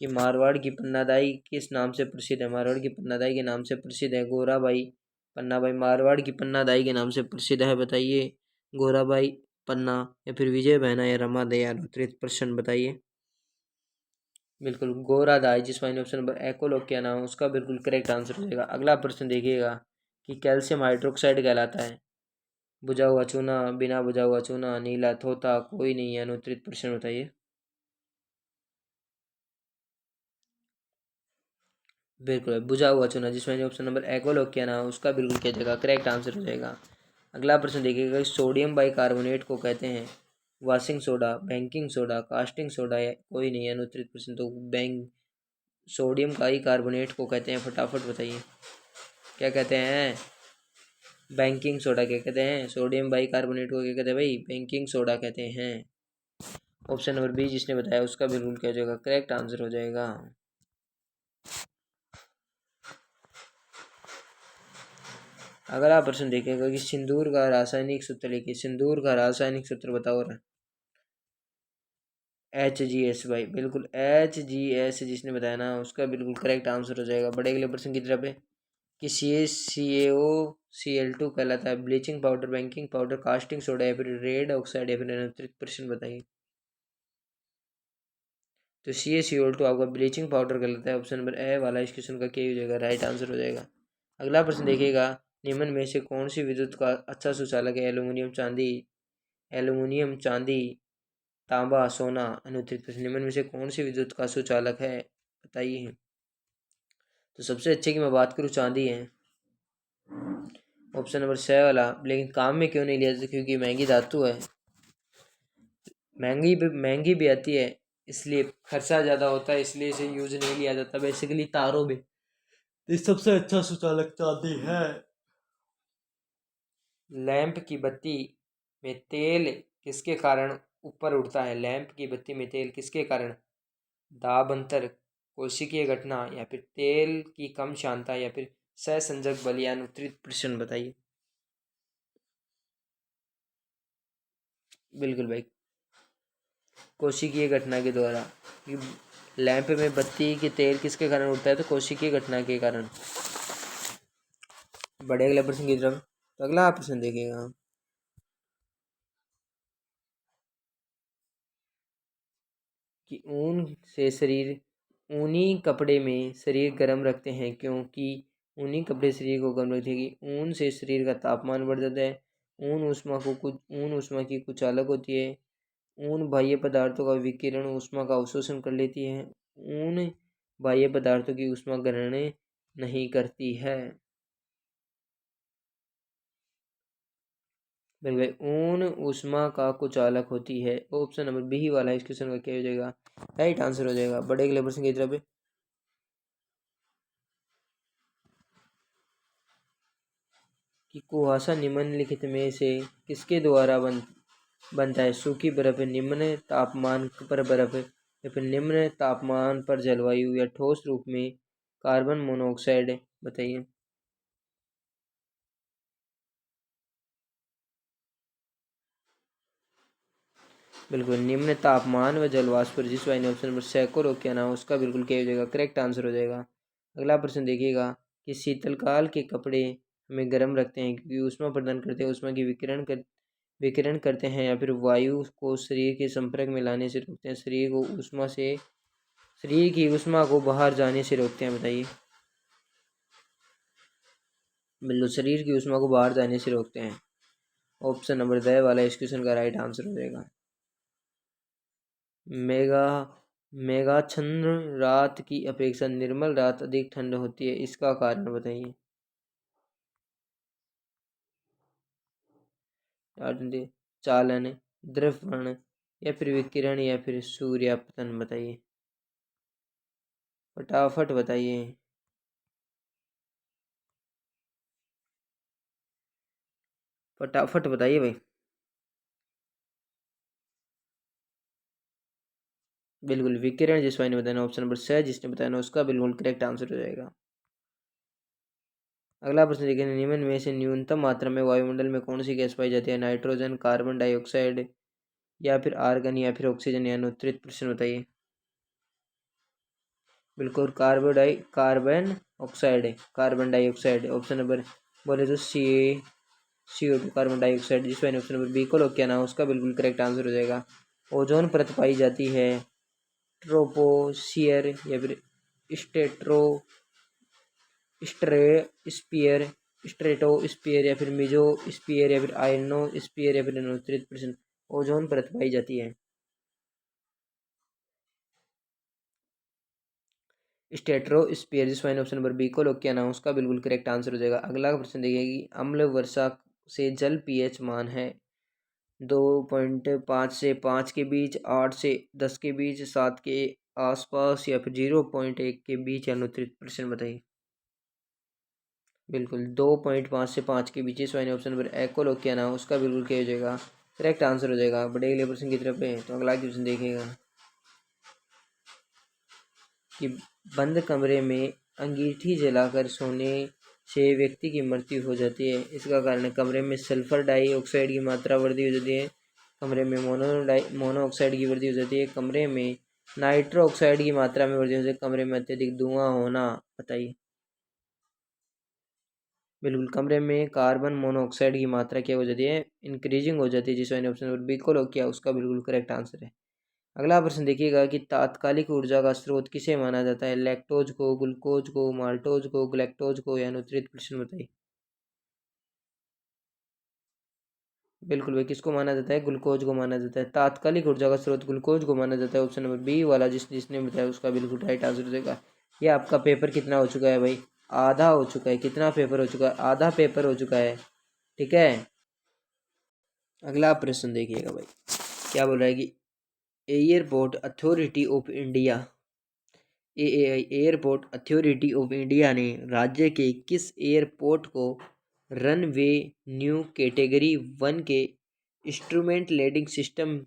कि मारवाड़ की पन्नादाई किस नाम से प्रसिद्ध है? मारवाड़ की पन्नादाई के नाम से प्रसिद्ध है गोराबाई पन्नाबाई, मारवाड़ की पन्नादाई के नाम से प्रसिद्ध है, बताइए। गोराबाई पन्ना, या फिर विजय बहना, या रमा दयाल, उत्तरित प्रश्न बताइए। बिल्कुल गोरादाई, जिस वाइन ऑप्शन नंबर ए को लॉक किया ना उसका बिल्कुल करेक्ट आंसर हो जाएगा। अगला प्रश्न देखिएगा कि कैल्शियम हाइड्रोक्साइड कहलाता है बुझा हुआ चूना, बिना बुझा हुआ चूना, नीला थोथा, कोई नहीं है, अनुत्तरित प्रश्न बताइए। बिल्कुल बुझा हुआ चुना, जिसमें ऑप्शन नंबर ए को लॉक किया ना उसका बिल्कुल क्या जाएगा, करेक्ट आंसर हो जाएगा। अगला प्रश्न देखिएगा, सोडियम बाइकार्बोनेट को कहते हैं washing soda, baking soda, casting soda, या कोई नहीं है, अनुत्तरित प्रश्न। तो सोडियम बाइकार्बोनेट को कहते हैं, फटाफट बताइए क्या कहते हैं। बेकिंग सोडा क्या कहते हैं? सोडियम बाइकार्बोनेट को क्या कहते हैं भाई? बेकिंग सोडा कहते हैं। ऑप्शन नंबर बी जिसने बताया उसका बिल्कुल क्या हो जाएगा, करेक्ट आंसर हो जाएगा। अगला प्रश्न देखिएगा कि सिंदूर का रासायनिक सूत्र लिखिए। सिंदूर का रासायनिक सूत्र बताओ। HGS भाई, बिल्कुल HGS जिसने बताया ना उसका बिल्कुल करेक्ट आंसर हो जाएगा। बड़े अगले प्रश्न की तरफ है कि CaCO Cl2 कहलाता है bleaching powder, baking powder, casting soda, या फिर रेड ऑक्साइड, या फिर अनुत्तरित प्रश्न बताइए। तो CaCO2 आपका ब्लीचिंग पाउडर कहलाता है। ऑप्शन नंबर ए वाला इस क्वेश्चन का क्या हो जाएगा, राइट आंसर हो जाएगा। अगला प्रश्न देखिएगा, निम्न में से कौन सी विद्युत का अच्छा सुचालक है? एल्यूमिनियम, चांदी, तांबा, सोना, अनुत्तरित प्रश्न। निम्न में से कौन सी विद्युत का सुचालक है, बताइए। तो सबसे अच्छे की मैं बात करूँ चांदी है, ऑप्शन नंबर छः वाला। लेकिन काम में क्यों नहीं लिया जाता? क्योंकि महंगी धातु है, महंगी भी आती है, इसलिए खर्चा ज़्यादा होता है, इसलिए इसे यूज नहीं लिया जाता बेसिकली तारों में। तो सबसे अच्छा सुचालक चांदी है। लैंप की बत्ती में तेल किसके कारण ऊपर उठता है? लैंप की बत्ती में तेल किसके कारण? दाब अंतर, कोशिकीय घटना, या फिर तेल की कम क्षमता, या फिर सहसंजक बल, या अनुत्तरित प्रश्न बताइए। बिल्कुल भाई कोशिकीय घटना के द्वारा। लैंप में बत्ती के तेल किसके कारण उठता है? तो कोशिकीय घटना के कारण। बड़े अगला प्रश्न की तरफ। तो अगला प्रश्न देखिएगा कि ऊनी कपड़े में शरीर गर्म रखते हैं क्योंकि ऊनी कपड़े शरीर को गर्म रखते हैं कि ऊन से शरीर का तापमान बढ़ जाता है। ऊन ऊष्मा की कुछ अलग होती है। ऊन बाह्य पदार्थों का विकिरण ऊष्मा का अवशोषण कर लेती है। ऊन बाह्य पदार्थों की ऊष्मा ग्रहण नहीं करती है। बिल्कुल ऊन ऊष्मा का कुचालक होती है। ऑप्शन नंबर बी वाला इस क्वेश्चन का क्या हो जाएगा, राइट आंसर हो जाएगा। बड़े अगले प्रश्न की तरफ कि कुहासा निम्नलिखित में से किसके द्वारा बनता है? सूखी बर्फ, निम्न तापमान पर बर्फ, या फिर निम्न तापमान पर जलवायु, या ठोस रूप में कार्बन मोनोऑक्साइड, बताइए। बिल्कुल निम्न तापमान व जलवाष्प पर, जिस वाइन ऑप्शन नंबर सैको रोक किया ना उसका बिल्कुल क्या हो जाएगा, करेक्ट आंसर हो जाएगा। अगला प्रश्न देखिएगा कि शीतलकाल के कपड़े हमें गर्म रखते हैं क्योंकि ऊष्मा प्रदान करते हैं, ऊष्मा की विकिरण करते हैं, या फिर वायु को शरीर के संपर्क में लाने से रोकते हैं, शरीर की ऊष्मा को बाहर जाने से रोकते हैं। बताइए। बिल्कुल, शरीर की ऊष्मा को बाहर जाने से रोकते हैं। ऑप्शन नंबर द वाला इस क्वेश्चन का राइट आंसर हो जाएगा। मेगा मेघाच्छन्न रात की अपेक्षा निर्मल रात अधिक ठंड होती है, इसका कारण बताइए। चालन, द्रवण, या फिर विकिरण, या फिर सूर्यापतन। बताइए, फटाफट बताइए। फटाफट बताइए भाई। बिल्कुल विकिरण, जिस भाई ने बताया ऑप्शन नंबर सी जिसने बताया ना उसका बिल्कुल करेक्ट आंसर हो जाएगा। अगला प्रश्न देखिए, निम्न में से न्यूनतम मात्रा में वायुमंडल में कौन सी गैस पाई जाती है? नाइट्रोजन, कार्बन डाइऑक्साइड, या फिर आर्गन, या फिर ऑक्सीजन, या अनुत्तरित प्रश्न बताइए। बिल्कुल कार्बन ऑक्साइड है, कार्बन डाइऑक्साइड। ऑप्शन नंबर बोले तो CO2 कार्बन डाइऑक्साइड, जिस पर ऑप्शन नंबर बी को लोग क्या ना उसका बिल्कुल करेक्ट आंसर हो जाएगा। ओजोन परत पाई जाती है ट्रोपोस्फियर, या फिर स्टेट्रो स्ट्रेस्फियर स्ट्रेटोस्फियर, या फिर मिजोस्फियर, या फिर आयनोस्फियर, या फिर अनुत्तरित प्रश्न। ओजोन परत पाई जाती है स्टेट्रोस्फियर, जिस ऑप्शन नंबर बी को लोग किया ना उसका बिल्कुल करेक्ट आंसर हो जाएगा। अगला प्रश्न देखिए कि अम्ल वर्षा से जल पीएच मान है 2.5 से 5 के बीच, 8 से 10 के बीच, 7 के आसपास, या फिर 0.1 के बीच, या अनुत्तरित प्रश्न बताइए। बिल्कुल 2.5 से 5 के बीच, इस वाले ऑप्शन नंबर ए को लोग किया ना उसका बिल्कुल क्या हो जाएगा, करेक्ट आंसर हो जाएगा। बड़े अगले प्रश्न की तरफ है तो अगला क्वेश्चन देखेगा कि बंद कमरे में अंगीठी जलाकर सोने से व्यक्ति की मृत्यु हो जाती है, इसका कारण कमरे में सल्फर डाइऑक्साइड की मात्रा वृद्धि हो जाती है, कमरे में मोनोऑक्साइड की वृद्धि हो जाती है, कमरे में नाइट्रो ऑक्साइड की मात्रा में वृद्धि हो जाती है, कमरे में अत्यधिक धुआं होना। बताइए। बिल्कुल कमरे में कार्बन मोनोऑक्साइड की मात्रा क्या हो जाती है, इंक्रीजिंग हो जाती है, जिस ऑप्शन नंबर बी को लोग किया उसका बिल्कुल करेक्ट आंसर है। अगला प्रश्न देखिएगा कि तात्कालिक ऊर्जा का स्रोत किसे माना जाता है? लैक्टोज को, ग्लूकोज को, माल्टोज को, ग्लैक्टोज को, या अनुत्तरित प्रश्न बताइए। बिल्कुल भाई, किसको माना जाता है? ग्लूकोज को माना जाता है। तात्कालिक ऊर्जा का स्रोत ग्लूकोज को माना जाता है। ऑप्शन नंबर बी वाला जिसने बताया उसका बिल्कुल राइट आंसर हो जाएगा। ये आपका पेपर कितना हो चुका है भाई? आधा हो चुका है। कितना पेपर हो चुका है? आधा पेपर हो चुका है। ठीक है। अगला प्रश्न देखिएगा भाई, क्या बोल रहा है कि airport authority of India AAI airport authority of India ने राज्य के किस एयरपोर्ट को रनवे न्यू कैटेगरी 1 के इंस्ट्रूमेंट लैंडिंग सिस्टम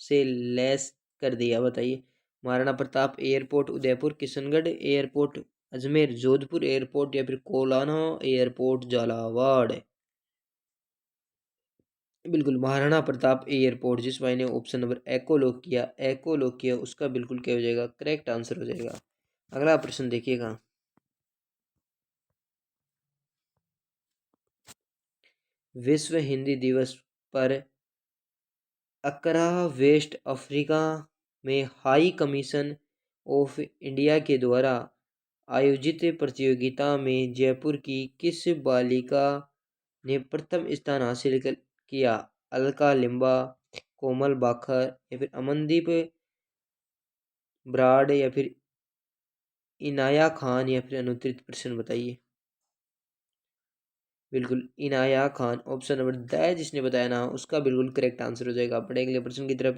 से लैस कर दिया? बताइए। Maharana Pratap airport Udaipur, Kishangarh airport Ajmer, Jodhpur airport, या फिर कोलाना एयरपोर्ट झालावाड़। बिल्कुल महाराणा प्रताप एयरपोर्ट, जिस भाई ने ऑप्शन नंबर ए को लॉक किया उसका बिल्कुल क्या हो जाएगा, करेक्ट आंसर हो जाएगा। अगला प्रश्न देखिएगा, विश्व हिंदी दिवस पर अकरा वेस्ट अफ्रीका में हाई कमीशन ऑफ इंडिया के द्वारा आयोजित प्रतियोगिता में जयपुर की किस बालिका ने प्रथम स्थान हासिल किया? अलका लिम्बा, कोमल बाखर, या फिर अमनदीप ब्राड, या फिर इनाया खान, या फिर अनुत्तरित प्रश्न बताइए। बिल्कुल Inaya Khan, option number the जिसने बताया ना उसका बिल्कुल करेक्ट आंसर हो जाएगा। पढ़े अगले प्रश्न की तरफ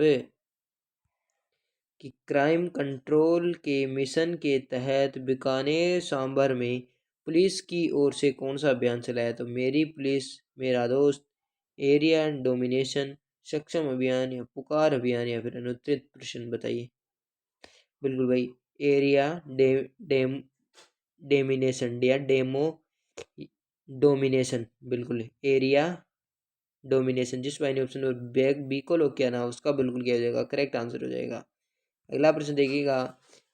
कि क्राइम कंट्रोल के मिशन के तहत बीकानेर सांभर में पुलिस की ओर से कौन सा अभियान चलाया? तो मेरी पुलिस मेरा दोस्त, एरिया डोमिनेशन, सक्षम अभियान, या पुकार अभियान, या फिर अनुत्तरित प्रश्न बताइए। बिल्कुल भाई एरिया डे, डेम डेमिनेशन या डेमो डोमिनेशन, बिल्कुल एरिया डोमिनेशन, जिस भाई ने ऑप्शन नंबर बैग बी को लोग किया ना उसका बिल्कुल किया जाएगा, करेक्ट आंसर हो जाएगा। अगला प्रश्न देखिएगा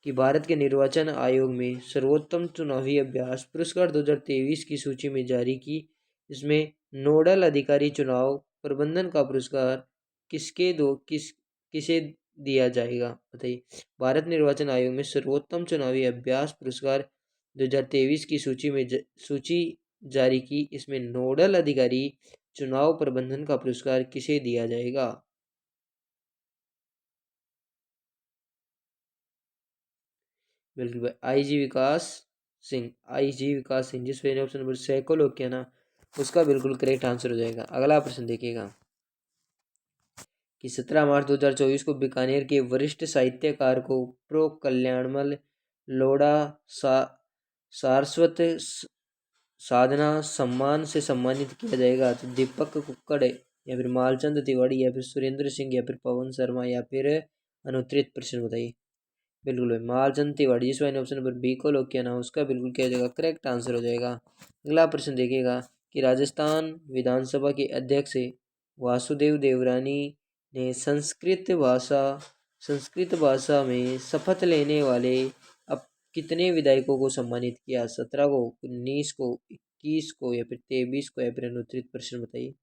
कि भारत के निर्वाचन आयोग में सर्वोत्तम चुनावी अभ्यास पुरस्कार 2023 की सूची में जारी की। इसमें नोडल अधिकारी चुनाव प्रबंधन का पुरस्कार किसे दिया जाएगा, बताइए। भारत निर्वाचन आयोग में सर्वोत्तम चुनावी अभ्यास पुरस्कार 2023 की सूची जारी की। इसमें नोडल अधिकारी चुनाव प्रबंधन का पुरस्कार किसे दिया जाएगा? बिल्कुल भाई, आईजी विकास सिंह, जिस वजह ऑप्शन नंबर छह को लोग किया ना, उसका बिल्कुल करेक्ट आंसर हो जाएगा। अगला प्रश्न देखिएगा कि 17 मार्च 2024 को बीकानेर के वरिष्ठ साहित्यकार को प्रो कल्याणमल लोढ़ा सारस्वत साधना सम्मान से सम्मानित किया जाएगा। तो दीपक कुक्कड़ या फिर मालचंद तिवाड़ी या फिर सुरेंद्र सिंह या फिर पवन शर्मा या फिर अनुत्तरित प्रश्न, बताइए। बिल्कुल भाई, मालचंद तिवाड़ी, जिस वाले ऑप्शन नंबर बी को लॉक किया ना, उसका बिल्कुल क्या हो जाएगा? करेक्ट आंसर हो जाएगा। अगला प्रश्न देखिएगा कि राजस्थान विधानसभा के अध्यक्ष वासुदेव देवरानी ने संस्कृत भाषा में शपथ लेने वाले अब कितने विधायकों को सम्मानित किया? 17 को, 19 को, 21 को या फिर 23 को या फिर अनुत्तरित प्रश्न, बताइए।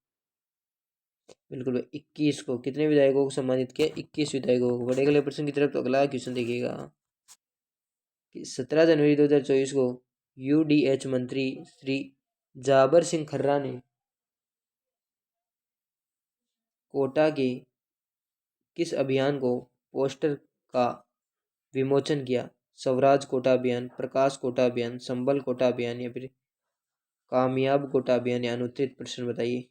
बिल्कुल 21 को। कितने विधायकों को सम्मानित किया? 21 विधायकों को। बढ़ेगा अगले प्रश्न की तरफ। तो अगला क्वेश्चन देखिएगा कि 17 जनवरी 2024 को यूडीएच मंत्री श्री जाबर सिंह खर्रा ने कोटा के किस अभियान को पोस्टर का विमोचन किया? स्वराज कोटा अभियान, प्रकाश कोटा अभियान, संबल कोटा अभियान या फिर कामयाब कोटा अभियान या अनुत्तरित प्रश्न, बताइए।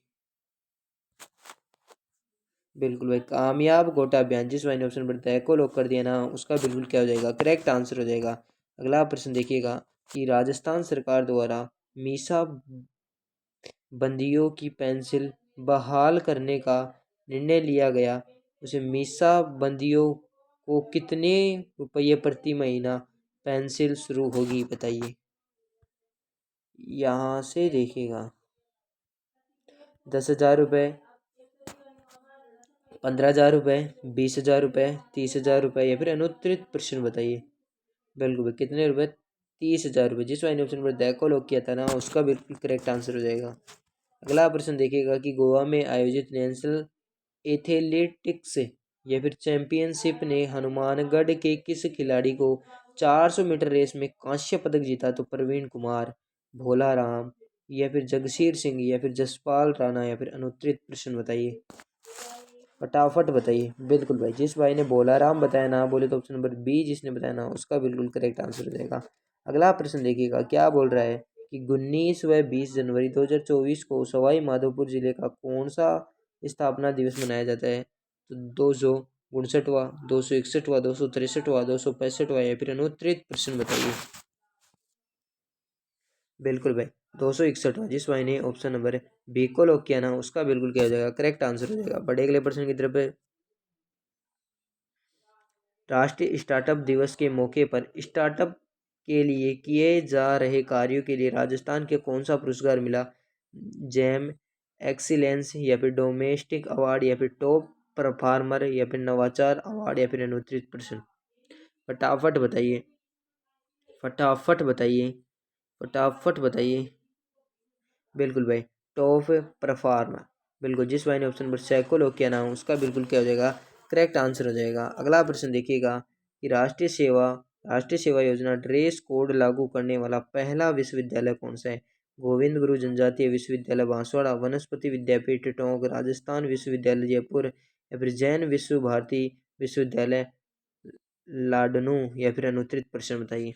बिल्कुल भाई, कामयाब कोटा अभियान, जिस वाइने ऑप्शन पर तय को लॉक कर दिया ना, उसका बिल्कुल क्या हो जाएगा? करेक्ट आंसर हो जाएगा। अगला प्रश्न देखिएगा कि राजस्थान सरकार द्वारा मीसा बंदियों की पेंसिल बहाल करने का निर्णय लिया गया। उसे मीसा बंदियों को कितने रुपये प्रति महीना पेंसिल शुरू होगी, बताइए। यहाँ से देखिएगा 10,000 रुपये, 15,000 रुपये, 20,000 रुपये, 30,000 रुपये या फिर अनुत्तरित प्रश्न, बताइए। बिल्कुल भाई, कितने रुपए? 30,000 रुपये, जिस वाइने ऑप्शन पर दैको लॉक किया था ना, उसका बिल्कुल करेक्ट आंसर हो जाएगा। अगला प्रश्न देखिएगा कि गोवा में आयोजित नेशनल एथलेटिक्स या फिर चैंपियनशिप ने हनुमानगढ़ के किस खिलाड़ी को 400 मीटर रेस में कांस्य पदक जीता? तो प्रवीण कुमार, भोला राम या फिर जगसीर सिंह या फिर जसपाल राणा या फिर अनुत्तरित प्रश्न, बताइए। फटाफट बताइए। बिल्कुल भाई, जिस भाई ने भोला राम बताया ना, बोले तो ऑप्शन नंबर बी जिसने बताया ना, उसका बिल्कुल करेक्ट आंसर हो जाएगा। अगला प्रश्न देखिएगा, क्या बोल रहा है कि 19 व 20 जनवरी 2024 को सवाई माधोपुर जिले का कौन सा स्थापना दिवस मनाया जाता है? तो 259वां, 261वां, 263वां, 265वां या फिर अनुत्तरित प्रश्न, बताइए। बिल्कुल भाई, 261वां, जिस भाई ने ऑप्शन नंबर बी को लॉक किया ना, उसका बिल्कुल क्या हो जाएगा? करेक्ट आंसर हो जाएगा। बढ़े अगले प्रश्न की तरफ। राष्ट्रीय स्टार्टअप दिवस के मौके पर स्टार्टअप के लिए किए जा रहे कार्यों के लिए राजस्थान के कौन सा पुरस्कार मिला? जेम एक्सीलेंस या फिर डोमेस्टिक अवार्ड या फिर टॉप परफॉर्मर या फिर नवाचार अवार्ड या फिर अनुत्तरित प्रश्न, फटाफट बताइए। फटाफट बताइए। फटाफट बताइए। बिल्कुल भाई, टॉप परफॉर्मर। बिल्कुल, जिस भाई ने ऑप्शन नंबर छः को लॉक किया ना, उसका बिल्कुल क्या हो जाएगा? करेक्ट आंसर हो जाएगा। अगला प्रश्न देखिएगा कि राष्ट्रीय सेवा योजना ड्रेस कोड लागू करने वाला पहला विश्वविद्यालय कौन सा है? गोविंद गुरु जनजातीय विश्वविद्यालय बांसवाड़ा, वनस्पति विद्यापीठ टोंक, राजस्थान विश्वविद्यालय जयपुर या फिर जैन विश्व भारती विश्वविद्यालय लाडनू या फिर अनुत्तरित प्रश्न, बताइए।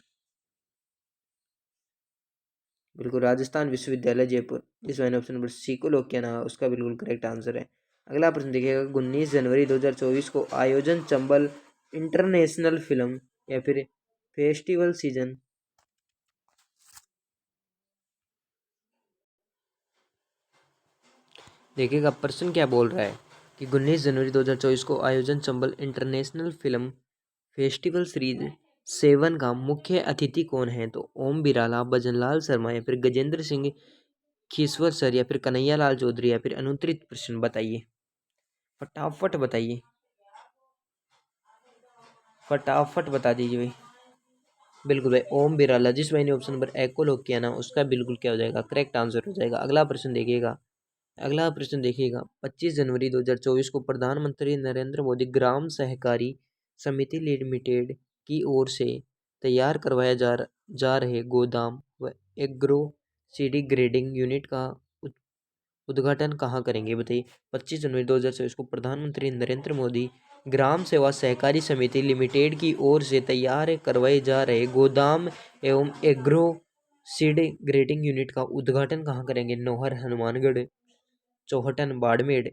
बिल्कुल, राजस्थान विश्वविद्यालय जयपुर, जिस मैंने ऑप्शन नंबर सी को लॉक किया ना, उसका बिल्कुल करेक्ट आंसर है। अगला प्रश्न देखिएगा, 19 जनवरी 2024 को आयोजन चंबल इंटरनेशनल फिल्म या फिर फेस्टिवल सीजन, देखिएगा प्रश्न क्या बोल रहा है कि 19 जनवरी 2024 को आयोजन Chambal international film festival series 7 का मुख्य अतिथि कौन है? तो ओम बिराला, भजनलाल शर्मा या फिर गजेंद्र सिंह खीसवर सर या फिर कन्हैया लाल चौधरी या फिर अनुत्तरित प्रश्न, बताइए। फटाफट बताइए। फटाफट बता दीजिए भाई। बिल्कुल भाई, ओम बिरला। जिस भाई ने ऑप्शन नंबर एक को लॉक किया ना, उसका बिल्कुल क्या हो जाएगा, करेक्ट आंसर हो जाएगा। अगला प्रश्न देखिएगा। अगला प्रश्न देखिएगा। 25 जनवरी 2024 को प्रधानमंत्री नरेंद्र मोदी ग्राम सहकारी समिति लिमिटेड की ओर से तैयार करवाया जा रहे गोदाम व एग्रो सीडी ग्रेडिंग यूनिट का उद्घाटन कहाँ करेंगे, बताइए। 25 जनवरी 2024 को प्रधानमंत्री नरेंद्र मोदी ग्राम सेवा सहकारी समिति लिमिटेड की ओर से तैयार करवाए जा रहे गोदाम एवं एग्रो सीड ग्रेडिंग यूनिट का उद्घाटन कहाँ करेंगे। नौहर, हनुमानगढ़, चौहटन, बाड़मेर,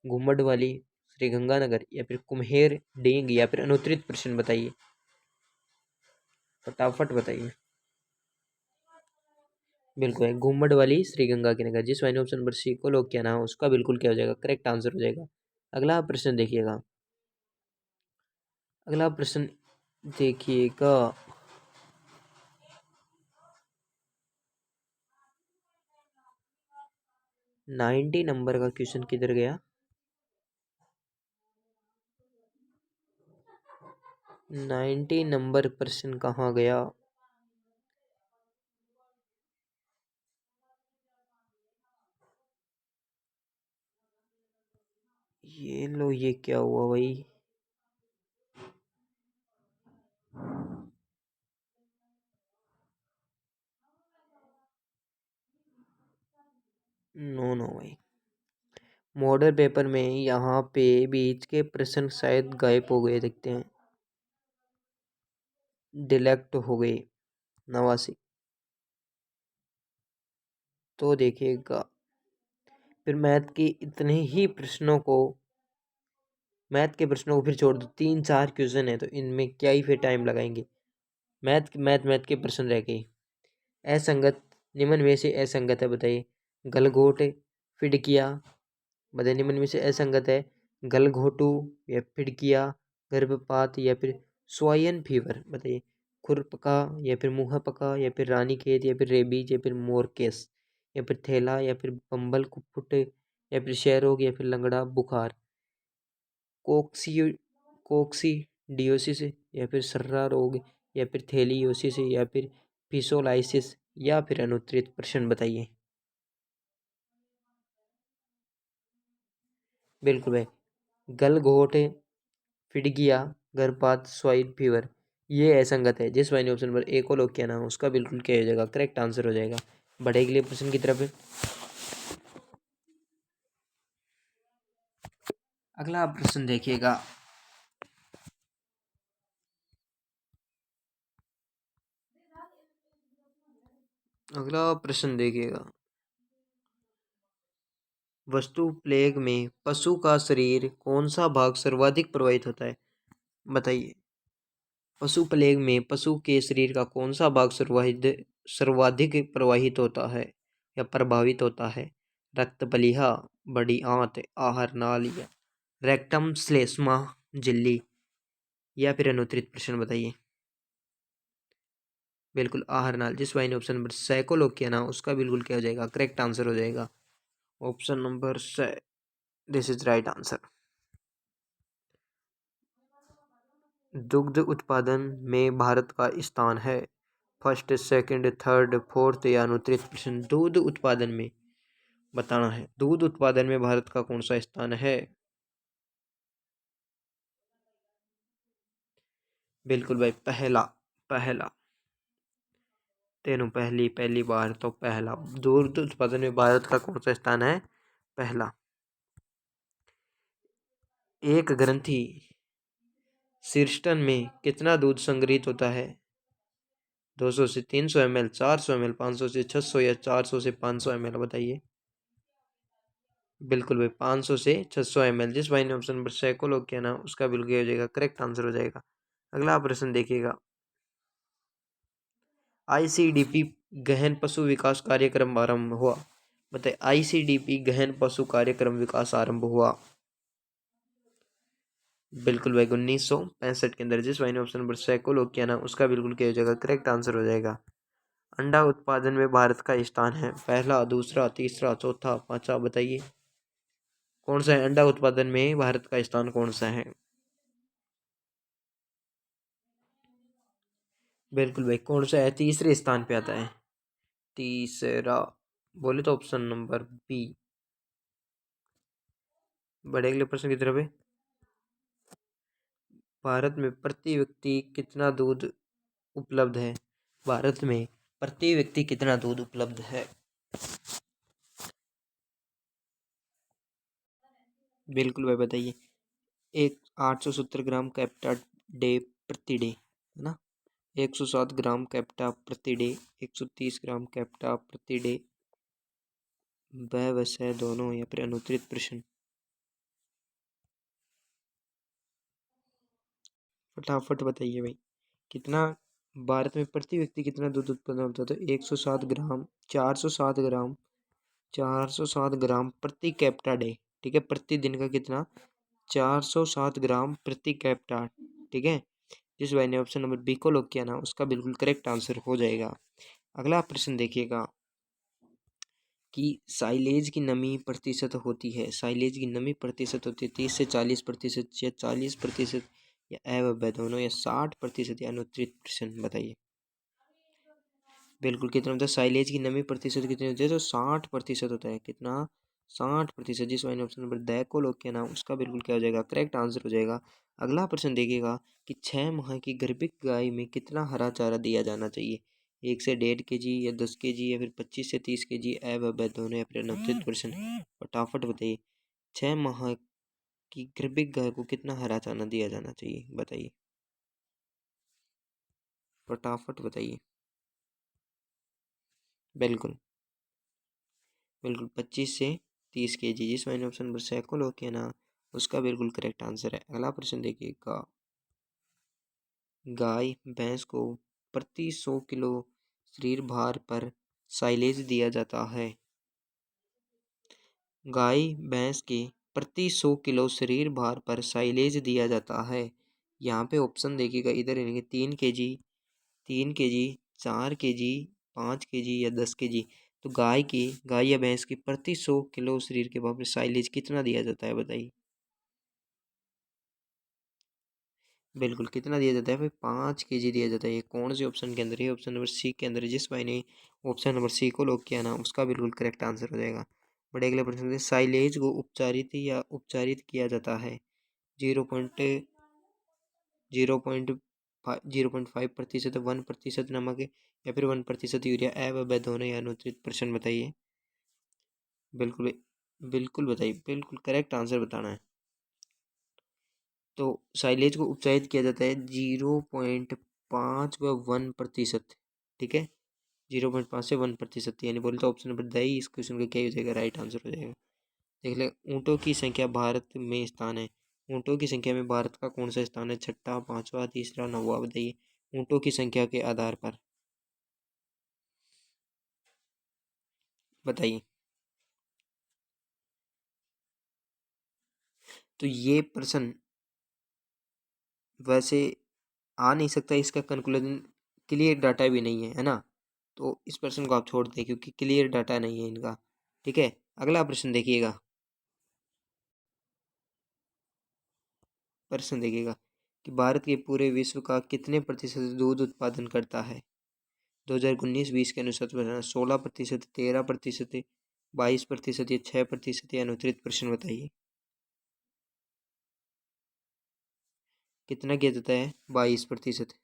घुमडवाली, श्रीगंगानगर या फिर कुम्हेर डींग या फिर अनुत्तरित प्रश्न बताइए, फटाफट बताइए। बिल्कुल है, घुमडवाली, श्रीगंगा के नगर। जिस वाइन ऑप्शन नंबर सी को लोग क्या ना हो, उसका बिल्कुल क्या हो जाएगा, करेक्ट आंसर हो जाएगा। अगला प्रश्न देखिएगा। अगला प्रश्न देखिएगा। 90 नंबर का क्वेश्चन किधर गया। 90 नंबर प्रश्न कहाँ गया। ये लो, ये क्या हुआ भाई। नो नो भाई, मॉडल पेपर में यहाँ पे बीच के प्रश्न शायद गायब हो गए दिखते हैं, डिलेक्ट हो गए, 89। तो देखिएगा, फिर मैथ के प्रश्नों को फिर छोड़ दो। 3-4 क्वेश्चन है तो इनमें क्या ही फिर टाइम लगाएंगे। मैथ के प्रश्न रह गए। असंगत, निम्न में से असंगत है, बताइए। गलघोट, फिडकिया, बताइए निम्न में से असंगत है। गलघोटू या फिडकिया, गर्भपात या फिर स्वाइन फीवर, बताइए। खुरपका या फिर मुंहपका या फिर रानीखेत या फिर रेबीज या फिर मोरकेस या फिर थैला या फिर बम्बल कुक्कुट या फिर क्षय रोग या फिर लंगड़ा बुखार। कोक्सी कोक्सीडियोसिस या फिर सर्रा रोग या फिर थैलियोसिस या फिर फिसोलाइसिस या फिर अनुत्तरित प्रश्न बताइए। बिल्कुल भाई, गलघोट, फिडगिया, गर्भपात, स्वाइन फीवर, ये असंगत है। जिस वाइन ऑप्शन नंबर ए को लोग किया ना, उसका बिल्कुल क्या हो जाएगा, करेक्ट आंसर हो जाएगा। बढ़े अगले प्रश्न की तरफ। अगला प्रश्न देखिएगा। अगला प्रश्न देखिएगा। वस्तु प्लेग में पशु का शरीर कौन सा भाग सर्वाधिक प्रभावित होता है, बताइए। पशु प्लेग में पशु के शरीर का कौन सा भाग सर्वाधिक प्रवाहित होता है या प्रभावित होता है। रक्त प्लीहा, बड़ी आंत, आहार नाल या रेक्टम, श्लेष्मा झिल्ली या फिर अनुत्तरित प्रश्न बताइए। बिल्कुल आहार नाल। जिस वाइन ऑप्शन नंबर स को लोग किया ना, उसका बिल्कुल क्या हो जाएगा, करेक्ट आंसर हो जाएगा। ऑप्शन नंबर स, दिस इज राइट आंसर। दुग्ध उत्पादन में भारत का स्थान है। फर्स्ट, सेकंड, थर्ड, फोर्थ या अनुत्तरित प्रश्न। दूध उत्पादन में बताना है, दूध उत्पादन में भारत का कौन सा स्थान है। बिल्कुल भाई, पहला। पहला, तेनों पहली पहली बार तो पहला। दूध उत्पादन में भारत का कौन सा स्थान है, पहला। एक ग्रंथि शीर्षटन में कितना दूध संग्रहित होता है। 200 से 300 ml, 400 ml, 500 से 600 या 400 से 500 ml बताइए। बिल्कुल भाई, 500 से 600 ml। जिस भाई ने ऑप्शन नंबर 6 को लोग किया ना, उसका बिल्कुल हो जाएगा, करेक्ट आंसर हो जाएगा। अगला प्रश्न देखिएगा। आईसीडीपी गहन पशु विकास कार्यक्रम आरंभ हुआ, बताइए। आईसीडीपी गहन पशु कार्यक्रम विकास आरंभ हुआ। बिल्कुल भाई, 1965 के अंदर। जिस भाई ने ऑप्शन नंबर 6 को लोग किया ना, उसका बिल्कुल क्या हो जाएगा, करेक्ट आंसर हो जाएगा। अंडा उत्पादन में भारत का स्थान है। पहला, दूसरा, तीसरा, चौथा, पांचवा बताइए। कौन सा है अंडा उत्पादन में भारत का स्थान, कौन सा है। बिल्कुल भाई, कौन सा है, तीसरे स्थान पे आता है। तीसरा, बोले तो ऑप्शन नंबर बी। बढ़े अगले प्रश्न की तरफ है। भारत में प्रति व्यक्ति कितना दूध उपलब्ध है? भारत में प्रति व्यक्ति कितना दूध उपलब्ध है? बिल्कुल भाई, बताइए। एक 870 ग्राम कैप्टा डे प्रति डे, है ना। 107 ग्राम कैप्टा प्रति डे, 130 ग्राम कैप्टा प्रति डे, वह वैसे दोनों या फिर अनुत्तरित प्रश्न। फटाफट बताइए भाई। कितना भारत में प्रति व्यक्ति कितना दूध उत्पन्न होता है? तो 107 ग्राम, 407 ग्राम, 407 ग्राम प्रति कैप्टा डे। ठीक है, प्रतिदिन का कितना? 407 ग्राम प्रति कैप्टा। ठीक है, जिस भाई ने ऑप्शन नंबर बी को लॉक किया ना, उसका बिल्कुल करेक्ट आंसर हो जाएगा। अगला प्रश्न देखिएगा कि साइलेज की नमी प्रतिशत होती है, साइलेज की नमी प्रतिशत होती है 30 से 40%, या 40%, या अवैध दोनों, या 60%, या अनुत्तरित प्रश्न। बताइए। बिल्कुल, कितना होता है साइलेज की नमी प्रतिशत, कितनी होती है? तो 60% होता है। कितना? 60%। जिस मैंने ऑप्शन नंबर द को लॉक किया ना, उसका बिल्कुल क्या हो जाएगा? करेक्ट आंसर हो जाएगा। अगला प्रश्न देखिएगा कि 6 माह की गर्भित गाय में कितना हरा चारा दिया जाना चाहिए? 1 से 1.5 kg, या 10 kg, या फिर 25 से 30 kg, अवैध दोनों, या फिर अनुत्तरित प्रश्न। फटाफट बताइए। 6 माह की गर्भित गाय को कितना हरा चारा दिया जाना चाहिए? बताइए, फटाफट बताइए। बिल्कुल बिल्कुल, 25 से 30 kg, जिस मैंने ऑप्शन नंबर से को लॉक किया ना, उसका बिल्कुल करेक्ट आंसर है। अगला प्रश्न देखिएगा। गाय भैंस को प्रति 100 किलो शरीर भार पर साइलेज दिया जाता है। गाय भैंस के प्रति 100 किलो शरीर भार पर साइलेज दिया जाता है। यहाँ पे ऑप्शन देखिएगा, इधर इनके 3 kg, 3 kg, 4 kg, 5 kg, या 10 kg। तो गाय या भैंस की प्रति 100 किलो शरीर के भार पर साइलेज कितना दिया जाता है? बताइए। बिल्कुल, कितना दिया जाता है भाई? 5 kg दिया जाता है। ये कौन से ऑप्शन के अंदर है? ऑप्शन नंबर सी के अंदर है। जिस भाई ने ऑप्शन नंबर सी को लॉक किया ना, उसका बिल्कुल करेक्ट आंसर हो जाएगा। बड़े अगले प्रश्न में, साइलेज को उपचारित किया जाता है 0.05%, 1% नमक है, या फिर 1% यूरिया, अवैध होने या अनुचित प्रश्न। बताइए। बिल्कुल बिल्कुल बताइए, बिल्कुल करेक्ट आंसर बताना है। तो साइलेज को उपचारित किया जाता है 0.5 व 1%। ठीक है, 0.5 से 1%, यानी बोलते ऑप्शन नंबर दही इस क्वेश्चन का क्या हो जाएगा? राइट आंसर हो जाएगा। देख ले, ऊँटों की संख्या भारत में स्थान है। ऊँटों की संख्या में भारत का कौन सा स्थान है? छठा, पांचवा, तीसरा, नौवा। बताइए ऊँटों की संख्या के आधार पर। बताइए। तो ये प्रश्न वैसे आ नहीं सकता, इसका कंक्लूजन क्लियर डाटा भी नहीं है ना। तो इस प्रश्न को आप छोड़ दें, क्योंकि क्लियर डाटा नहीं है इनका। ठीक है, अगला प्रश्न देखिएगा। प्रश्न देखिएगा कि भारत के पूरे विश्व का कितने प्रतिशत दूध उत्पादन करता है? 2019-20 के अनुसार बताना। 16%, 13%, 22%, या 6%, या अनुत्तरित प्रश्न। बताइए। कितना किया जाता है? 22%।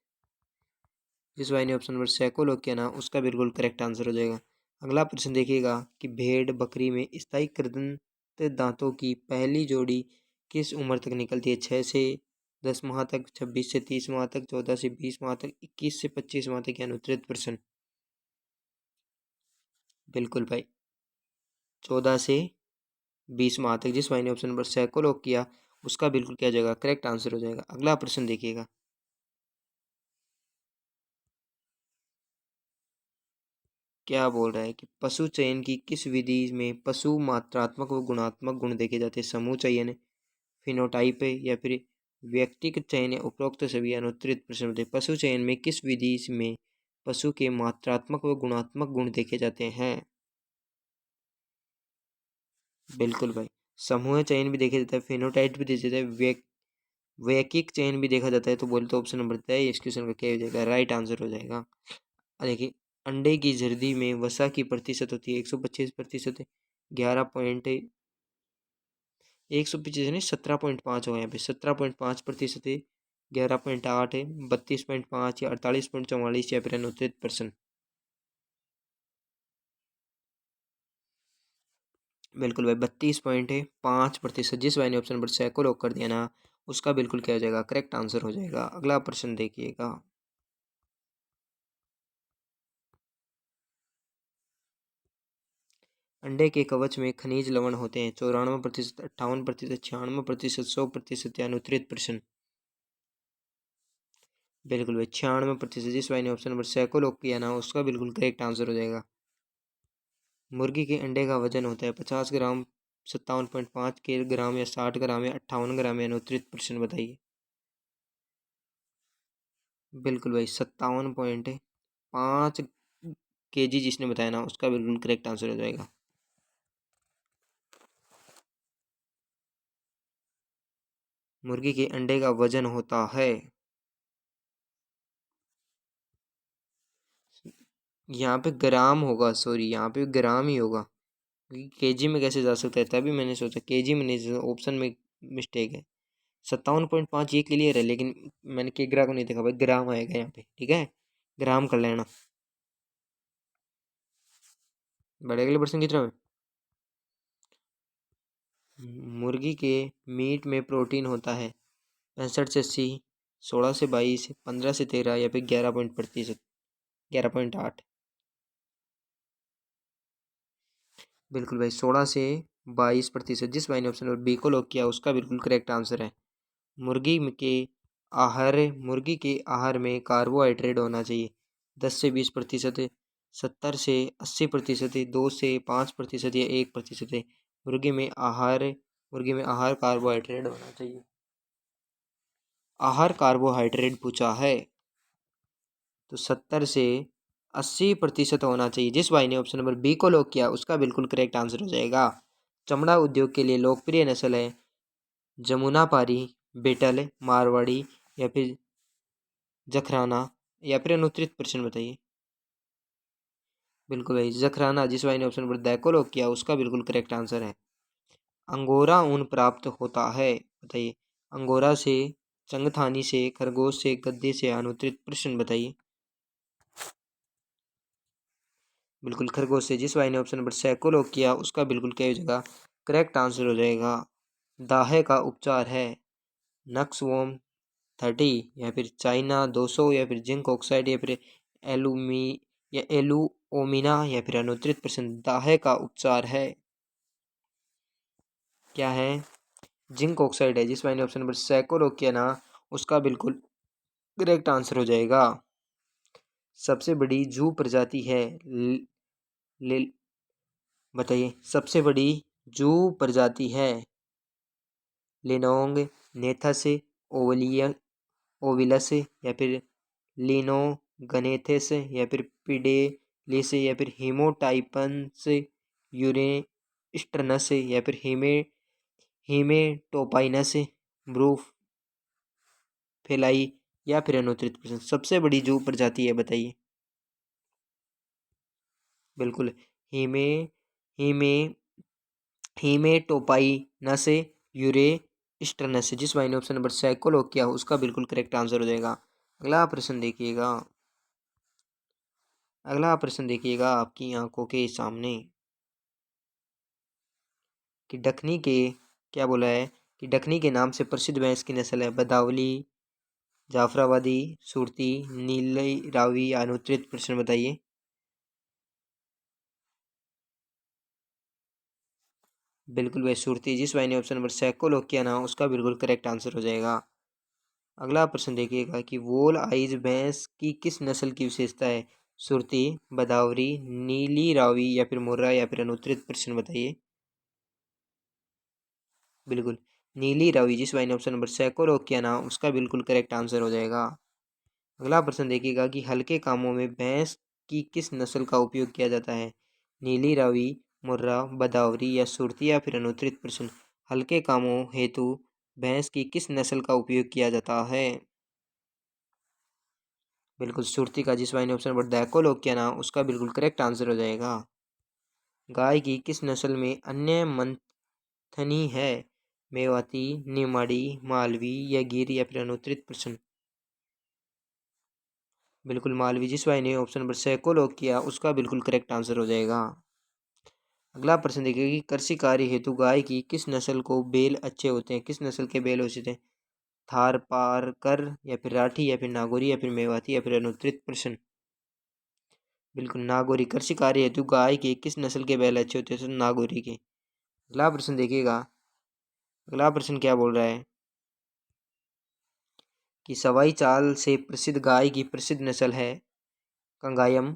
जिस भाई ने ऑप्शन नंबर से को लॉक किया ना, उसका बिल्कुल करेक्ट आंसर हो जाएगा। अगला प्रश्न देखिएगा कि भेड़ बकरी में स्थायी कृदंत दांतों की पहली जोड़ी किस उम्र तक निकलती है? 6 से 10 माह तक, 26 से 30 माह तक, 14 से 20 माह तक, 21 से 25 माह तक, या अनुत्तरित प्रश्न। बिल्कुल भाई, 14 से 20 माह तक। जिस भाई ने ऑप्शन नंबर से को लॉक किया, उसका बिल्कुल क्या हो जाएगा? करेक्ट आंसर हो जाएगा। अगला प्रश्न देखिएगा। क्या बोल रहा है कि पशु चयन की किस विधि में पशु मात्रात्मक व गुणात्मक गुण देखे जाते हैं? समूह चयन, फिनोटाइप, या फिर व्यक्तिगत चयन, या उपरोक्त सभी, अनुत्तरित प्रश्न। बताइए। पशु चयन में किस विधि में पशु के मात्रात्मक व गुणात्मक गुण देखे जाते हैं? बिल्कुल भाई, समूह चयन भी देखे जाता है, फिनोटाइप भी देखे जाता है, वैयक्तिक चयन भी देखा जाता है, तो बोले तो ऑप्शन नंबर तय इस क्वेश्चन का क्या हो जाएगा, राइट आंसर हो जाएगा। देखिए, अंडे की झिर्दी में वसा की प्रतिशत होती है 125%, 125 नहीं 17.5 हो, यहाँ पे 17.5% है, 11.8 है, 32.5 या 48.44 या फिर 29%। बिल्कुल भाई 32.5%। जिस भाई ने ऑप्शन नंबर 6 को लॉक कर दिया ना, उसका बिल्कुल क्या हो जाएगा, करेक्ट आंसर हो जाएगा। अगला प्रश्न देखिएगा। अंडे के कवच में खनिज लवण होते हैं 94%, 58%, 96%, 100% या 29%। बिल्कुल भाई 96%। जिस भाई ने ऑप्शन नंबर 6 को लॉक किया ना, उसका बिल्कुल करेक्ट आंसर हो जाएगा। मुर्गी के अंडे का वजन होता है 50 ग्राम, 57.5 ग्राम या 60 ग्राम या 58 ग्राम या 29%, बताइए। बिल्कुल भाई 57.5 kg जिसने बताया ना, उसका बिल्कुल करेक्ट आंसर हो जाएगा। मुर्गी के अंडे का वजन होता है, यहाँ पे ग्राम होगा, सॉरी यहाँ पे ग्राम ही होगा, क्योंकि केजी में कैसे जा सकता है, तभी मैंने सोचा केजी में नहीं, ऑप्शन में मिस्टेक है। 57.5 ये क्लियर है, लेकिन मैंने किग्रा को नहीं देखा भाई, ग्राम आएगा यहाँ पे, ठीक है, ग्राम कर लेना। बड़े अगले प्रश्न की तरफ। मुर्गी के मीट में प्रोटीन होता है 65 से 80, 16 से 22, 15 से 13 या फिर 11%, 11.8। बिल्कुल भाई 16 से 22%। जिस भाई ने ऑप्शन नंबर बी को लॉक किया, उसका बिल्कुल करेक्ट आंसर है। मुर्गी के मुर्गी के आहार में कार्बोहाइड्रेट होना चाहिए 10 से 20%, 70 से 80%, 2 से 5% या 1% है। मुर्गी में आहार कार्बोहाइड्रेट होना चाहिए। आहार कार्बोहाइड्रेट पूछा है, तो 70 से 80% होना चाहिए। जिस भाई ने ऑप्शन नंबर बी को लॉक किया, उसका बिल्कुल करेक्ट आंसर हो जाएगा। चमड़ा उद्योग के लिए लोकप्रिय नस्ल है जमुनापारी, बेटल, मारवाड़ी या फिर जखराना या फिर अनुत्तरित प्रश्न, बताइए। बिल्कुल भाई जखराना। जिस भाई ने ऑप्शन नंबर द को लॉक किया, उसका बिल्कुल करेक्ट आंसर है। अंगोरा ऊन प्राप्त होता है, बताइए। अंगोरा से, चंगथानी से, खरगोश से, गद्दे से, अनुत्तरित प्रश्न, बताइए। बिल्कुल खरगोश से। जिस भाई ने ऑप्शन नंबर 6 को लॉक किया, उसका बिल्कुल क्या हो जाएगा, करेक्ट आंसर हो जाएगा। दाहे का उपचार है नक्सवोम 30 या फिर चाइना 200 या फिर जिंक ऑक्साइड या फिर एलुमी या एलुओमिना या फिर अनुत्तरित प्रश्न। दाहे का उपचार है, क्या है, जिंक ऑक्साइड है। जिस मैंने ऑप्शन नंबर 6 को लॉक किया ना, उसका बिल्कुल करेक्ट आंसर हो जाएगा। सबसे बड़ी जू प्रजाति है बताइए। सबसे बड़ी जू प्रजाति है लिनोंग, नेथस, ओवलियन ओविलस या फिर लिनोगनेथिस या फिर पिडेलिस या फिर हीमोटाइपन्स यूरेस्टर्नस या फिर हीमेटोपाइनस ब्रूफेलाई या फिर अनुत्तरित प्रश्न। सबसे बड़ी जो प्रजाति है, बताइए। बिल्कुल हीमे हीमे हीमेटोपाइनस यूरेस्टर्नस। जिस भाई ने ऑप्शन नंबर 6 को लॉक किया, उसका बिल्कुल करेक्ट आंसर हो जाएगा। अगला प्रश्न देखिएगा। अगला प्रश्न देखिएगा आपकी आंखों के सामने, कि डकनी के, क्या बोला है, कि डकनी के नाम से प्रसिद्ध भैंस की नस्ल है बदावली, जाफराबादी, सुरती, नीली रावी या अनुत्तरित प्रश्न, बताइए। बिल्कुल भाई सुरती। जिस भाई ने ऑप्शन नंबर 6 को लॉक किया ना, उसका बिल्कुल करेक्ट आंसर हो जाएगा। अगला प्रश्न देखिएगा कि वोल आइज भैंस की किस नस्ल की विशेषता है, सुरती, बदावरी, नीली रावी या फिर मुर्रा या फिर अनुत्तरित प्रश्न, बताइए। बिल्कुल नीली रावी। जिस भाई ने ऑप्शन नंबर 6 को लॉक किया ना, उसका बिल्कुल करेक्ट आंसर हो जाएगा। अगला प्रश्न देखिएगा कि हल्के कामों में भैंस की किस नस्ल का उपयोग किया जाता है, नीली रावी, मुर्रा, बदावरी या सुरती या फिर अनुत्तरित प्रश्न। हल्के कामों हेतु भैंस की किस नस्ल का उपयोग किया जाता है? बिल्कुल सुरती का, जिस भाई ने ऑप्शन नंबर दैको लोग किया ना, उसका बिल्कुल करेक्ट आंसर हो जाएगा। गाय की किस नस्ल में अन्य मंथनी है? मेवाती, निमाड़ी, मालवी या गिर या फिर अनुत्तरित प्रश्न? बिल्कुल मालवी, जिस भाई ने ऑप्शन नंबर सी को लॉक किया उसका बिल्कुल करेक्ट आंसर हो जाएगा। अगला प्रश्न देखिए कि कृषि कार्य हेतु गाय की किस नस्ल को बैल अच्छे होते हैं? किस नस्ल के बैल होते हैं? थारपारकर या फिर राठी या फिर नागौरी या फिर मेवाती या फिर अनुत्तरित प्रश्न? बिल्कुल नागौरी। कृषि कार्य हेतु गाय के किस नस्ल के बैल अच्छे होते हैं? तो नागौरी के। अगला प्रश्न देखिएगा, अगला प्रश्न क्या बोल रहा है कि सवाई चाल से प्रसिद्ध गाय की प्रसिद्ध नस्ल है कंगायम,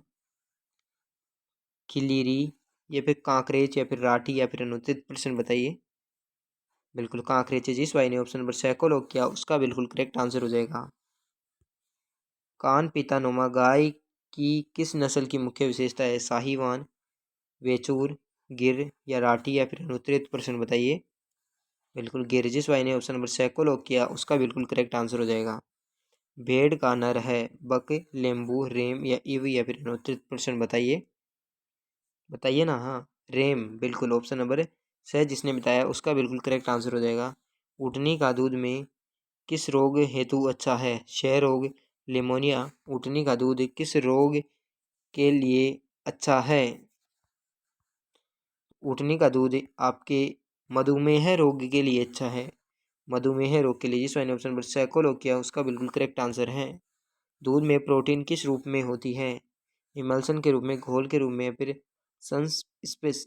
खिल्लीरी या फिर कांकरेज या फिर राठी या फिर अनुत्तरित प्रश्न बताइए। बिल्कुल कांकरेज है, जिस भाई ने ऑप्शन नंबर सी को लॉक किया उसका बिल्कुल करेक्ट आंसर हो जाएगा। कान पीतानुमा गाय की किस नस्ल की मुख्य विशेषता है? साहीवान, वेचूर, गिर या राठी या फिर अनुत्तरित प्रश्न बताइए। बिल्कुल गिर, जिस भाई ने ऑप्शन नंबर सी को लॉक किया उसका बिल्कुल करेक्ट आंसर हो जाएगा। भेड़ का नर है बक, लेम्बू, रेम या इव या फिर अनुत्तरित प्रश्न बताइए। बताइए ना, हाँ रेम, बिल्कुल ऑप्शन नंबर से जिसने बताया उसका बिल्कुल करेक्ट आंसर हो जाएगा। ऊँटनी का दूध में किस रोग हेतु अच्छा है? क्षय रोग, लिमोनिया। ऊँटनी का दूध किस रोग के लिए अच्छा है? ऊँटनी का दूध आपके मधुमेह रोग के लिए अच्छा है। मधुमेह रोग के लिए, जिस मैंने ऑप्शन नंबर सी को लॉक किया उसका बिल्कुल करेक्ट आंसर है। दूध में प्रोटीन किस रूप में होती है? इमल्सन के रूप में, घोल के रूप में, फिर सन स्पेस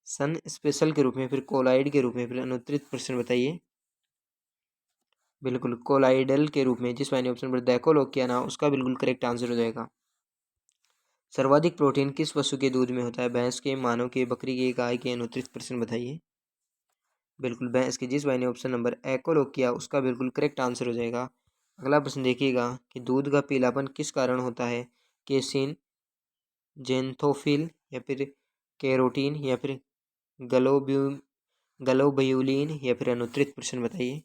सन स्पेशल के रूप में, फिर कोलाइड के रूप में, फिर अनुत्तरित प्रश्न बताइए। बिल्कुल कोलाइडल के रूप में, जिस मैंने ऑप्शन नंबर द को लॉक किया ना उसका बिल्कुल करेक्ट आंसर हो जाएगा। सर्वाधिक प्रोटीन किस पशु के दूध में होता है? भैंस के, मानव के, बकरी के, गाय के? अनुत्तरित प्रश्न बताइए। बिल्कुल भैंस के, जिस भाई ने ऑप्शन नंबर ए को लॉक किया उसका बिल्कुल करेक्ट आंसर हो जाएगा। अगला प्रश्न देखिएगा कि दूध का पीलापन किस कारण होता है? केसिन, जेंथोफिल या फिर कैरोटीन या फिर गलोब्यू गलोब्यूलिन या फिर अनुत्तरित प्रश्न बताइए।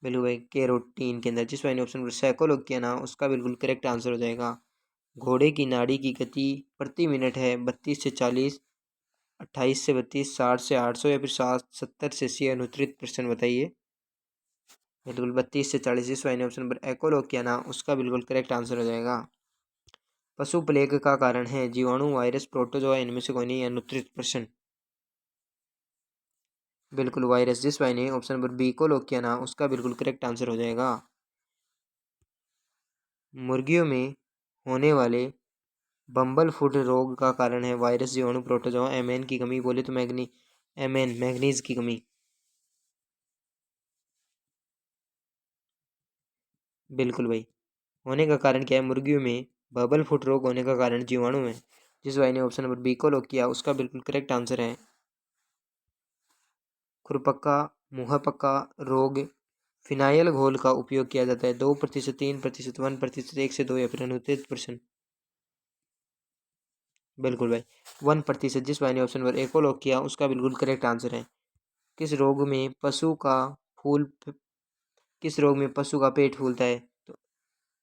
बिल्कुल भाई कैरोटीन के अंदर, जिस भाई ने ऑप्शन नंबर सी को लॉक किया ना उसका बिल्कुल करेक्ट आंसर हो जाएगा। घोड़े की नाड़ी की गति प्रति मिनट है 32 से 40, 28 से 32, 60 से 800 या फिर 70 से 80? अनुत्तरित प्रश्न बताइए। बिल्कुल 32 से 40, जिस भाई ने ऑप्शन नंबर ए को लॉक किया ना उसका बिल्कुल करेक्ट आंसर हो जाएगा। पशु प्लेग का कारण है? जीवाणु, वायरस, प्रोटोजोआ, इनमें से कोई नहीं? अनुत्तरित प्रश्न। बिल्कुल वायरस, जिस भाई ने ऑप्शन नंबर बी को लॉक किया ना उसका बिल्कुल करेक्ट आंसर हो जाएगा। मुर्गियों में होने वाले बम्बल फुट रोग का कारण है? वायरस, जीवाणु, प्रोटोजोआ, एमएन की कमी? बोले तो मैग्नीज की कमी। बिल्कुल भाई, होने का कारण क्या है? मुर्गियों में बबल फुट रोग होने का कारण जीवाणु है, जिस भाई ने ऑप्शन नंबर बी को लॉक किया उसका बिल्कुल करेक्ट आंसर है। खुरपक्का मुंहपक्का रोग फिनाइल घोल का उपयोग किया जाता है? 2%, 3%, 1%, 1 से 2 या फिर अनुत्तरित प्रश्न? बिल्कुल भाई 1%, जिस भाई ने ऑप्शन नंबर ए को लॉक किया उसका बिल्कुल करेक्ट आंसर है। किस रोग में पशु का फूल किस रोग में पशु का पेट फूलता है? तो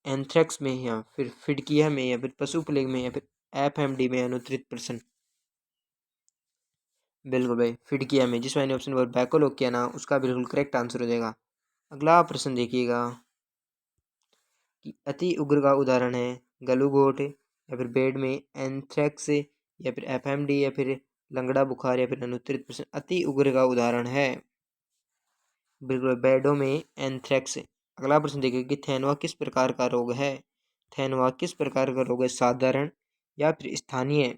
एंथ्रेक्स में या फिर फिडकिया में या फिर पशु प्लेग में या फिर एफएमडी में? अनुत्तरित प्रश्न? बिल्कुल भाई फिडकिया में, जिस मैंने ऑप्शन नंबर बैक को लॉक किया ना उसका बिल्कुल करेक्ट आंसर हो जाएगा। अगला प्रश्न देखिएगा कि अति उग्र का उदाहरण है गलूगोट या फिर बेड में एंथ्रेक्स या फिर एफएमडी या फिर लंगड़ा बुखार या फिर? अनुत्तरित प्रश्न। अति उग्र का उदाहरण है बिल्कुल बेडों में एंथ्रेक्स। अगला प्रश्न देखिए कि थैनवा किस प्रकार का रोग है? थैनवा किस प्रकार का रोग है? साधारण या फिर स्थानीय?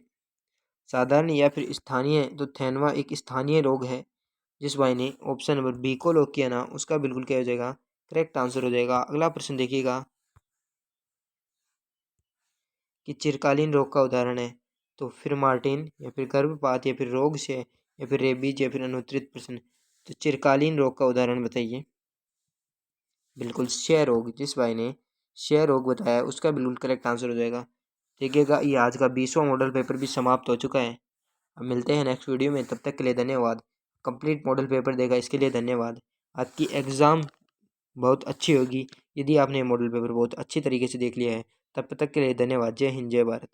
साधारण या फिर स्थानीय? तो थैनवा एक स्थानीय रोग है, जिस भाई ने ऑप्शन नंबर बी को लॉक किया ना उसका बिल्कुल क्या हो जाएगा? करेक्ट आंसर हो जाएगा। अगला प्रश्न देखिएगा कि चिरकालीन रोग का उदाहरण है तो फिर मार्टिन या फिर गर्भपात या फिर रोग से या फिर रेबीज या फिर? अनुत्तरित प्रश्न। तो चिरकालीन रोग का उदाहरण बताइए। बिल्कुल क्षय रोग, जिस भाई ने क्षय रोग बताया उसका बिल्कुल करेक्ट आंसर हो जाएगा। देखिएगा ये आज का 20वां मॉडल पेपर भी समाप्त हो चुका है। अब मिलते हैं नेक्स्ट वीडियो में, तब तक के लिए धन्यवाद। कंप्लीट मॉडल पेपर देगा इसके लिए धन्यवाद। आपकी एग्ज़ाम बहुत अच्छी होगी यदि आपने मॉडल पेपर बहुत अच्छी तरीके से देख लिया है। तब तक के लिए धन्यवाद। जय हिंद, जय भारत।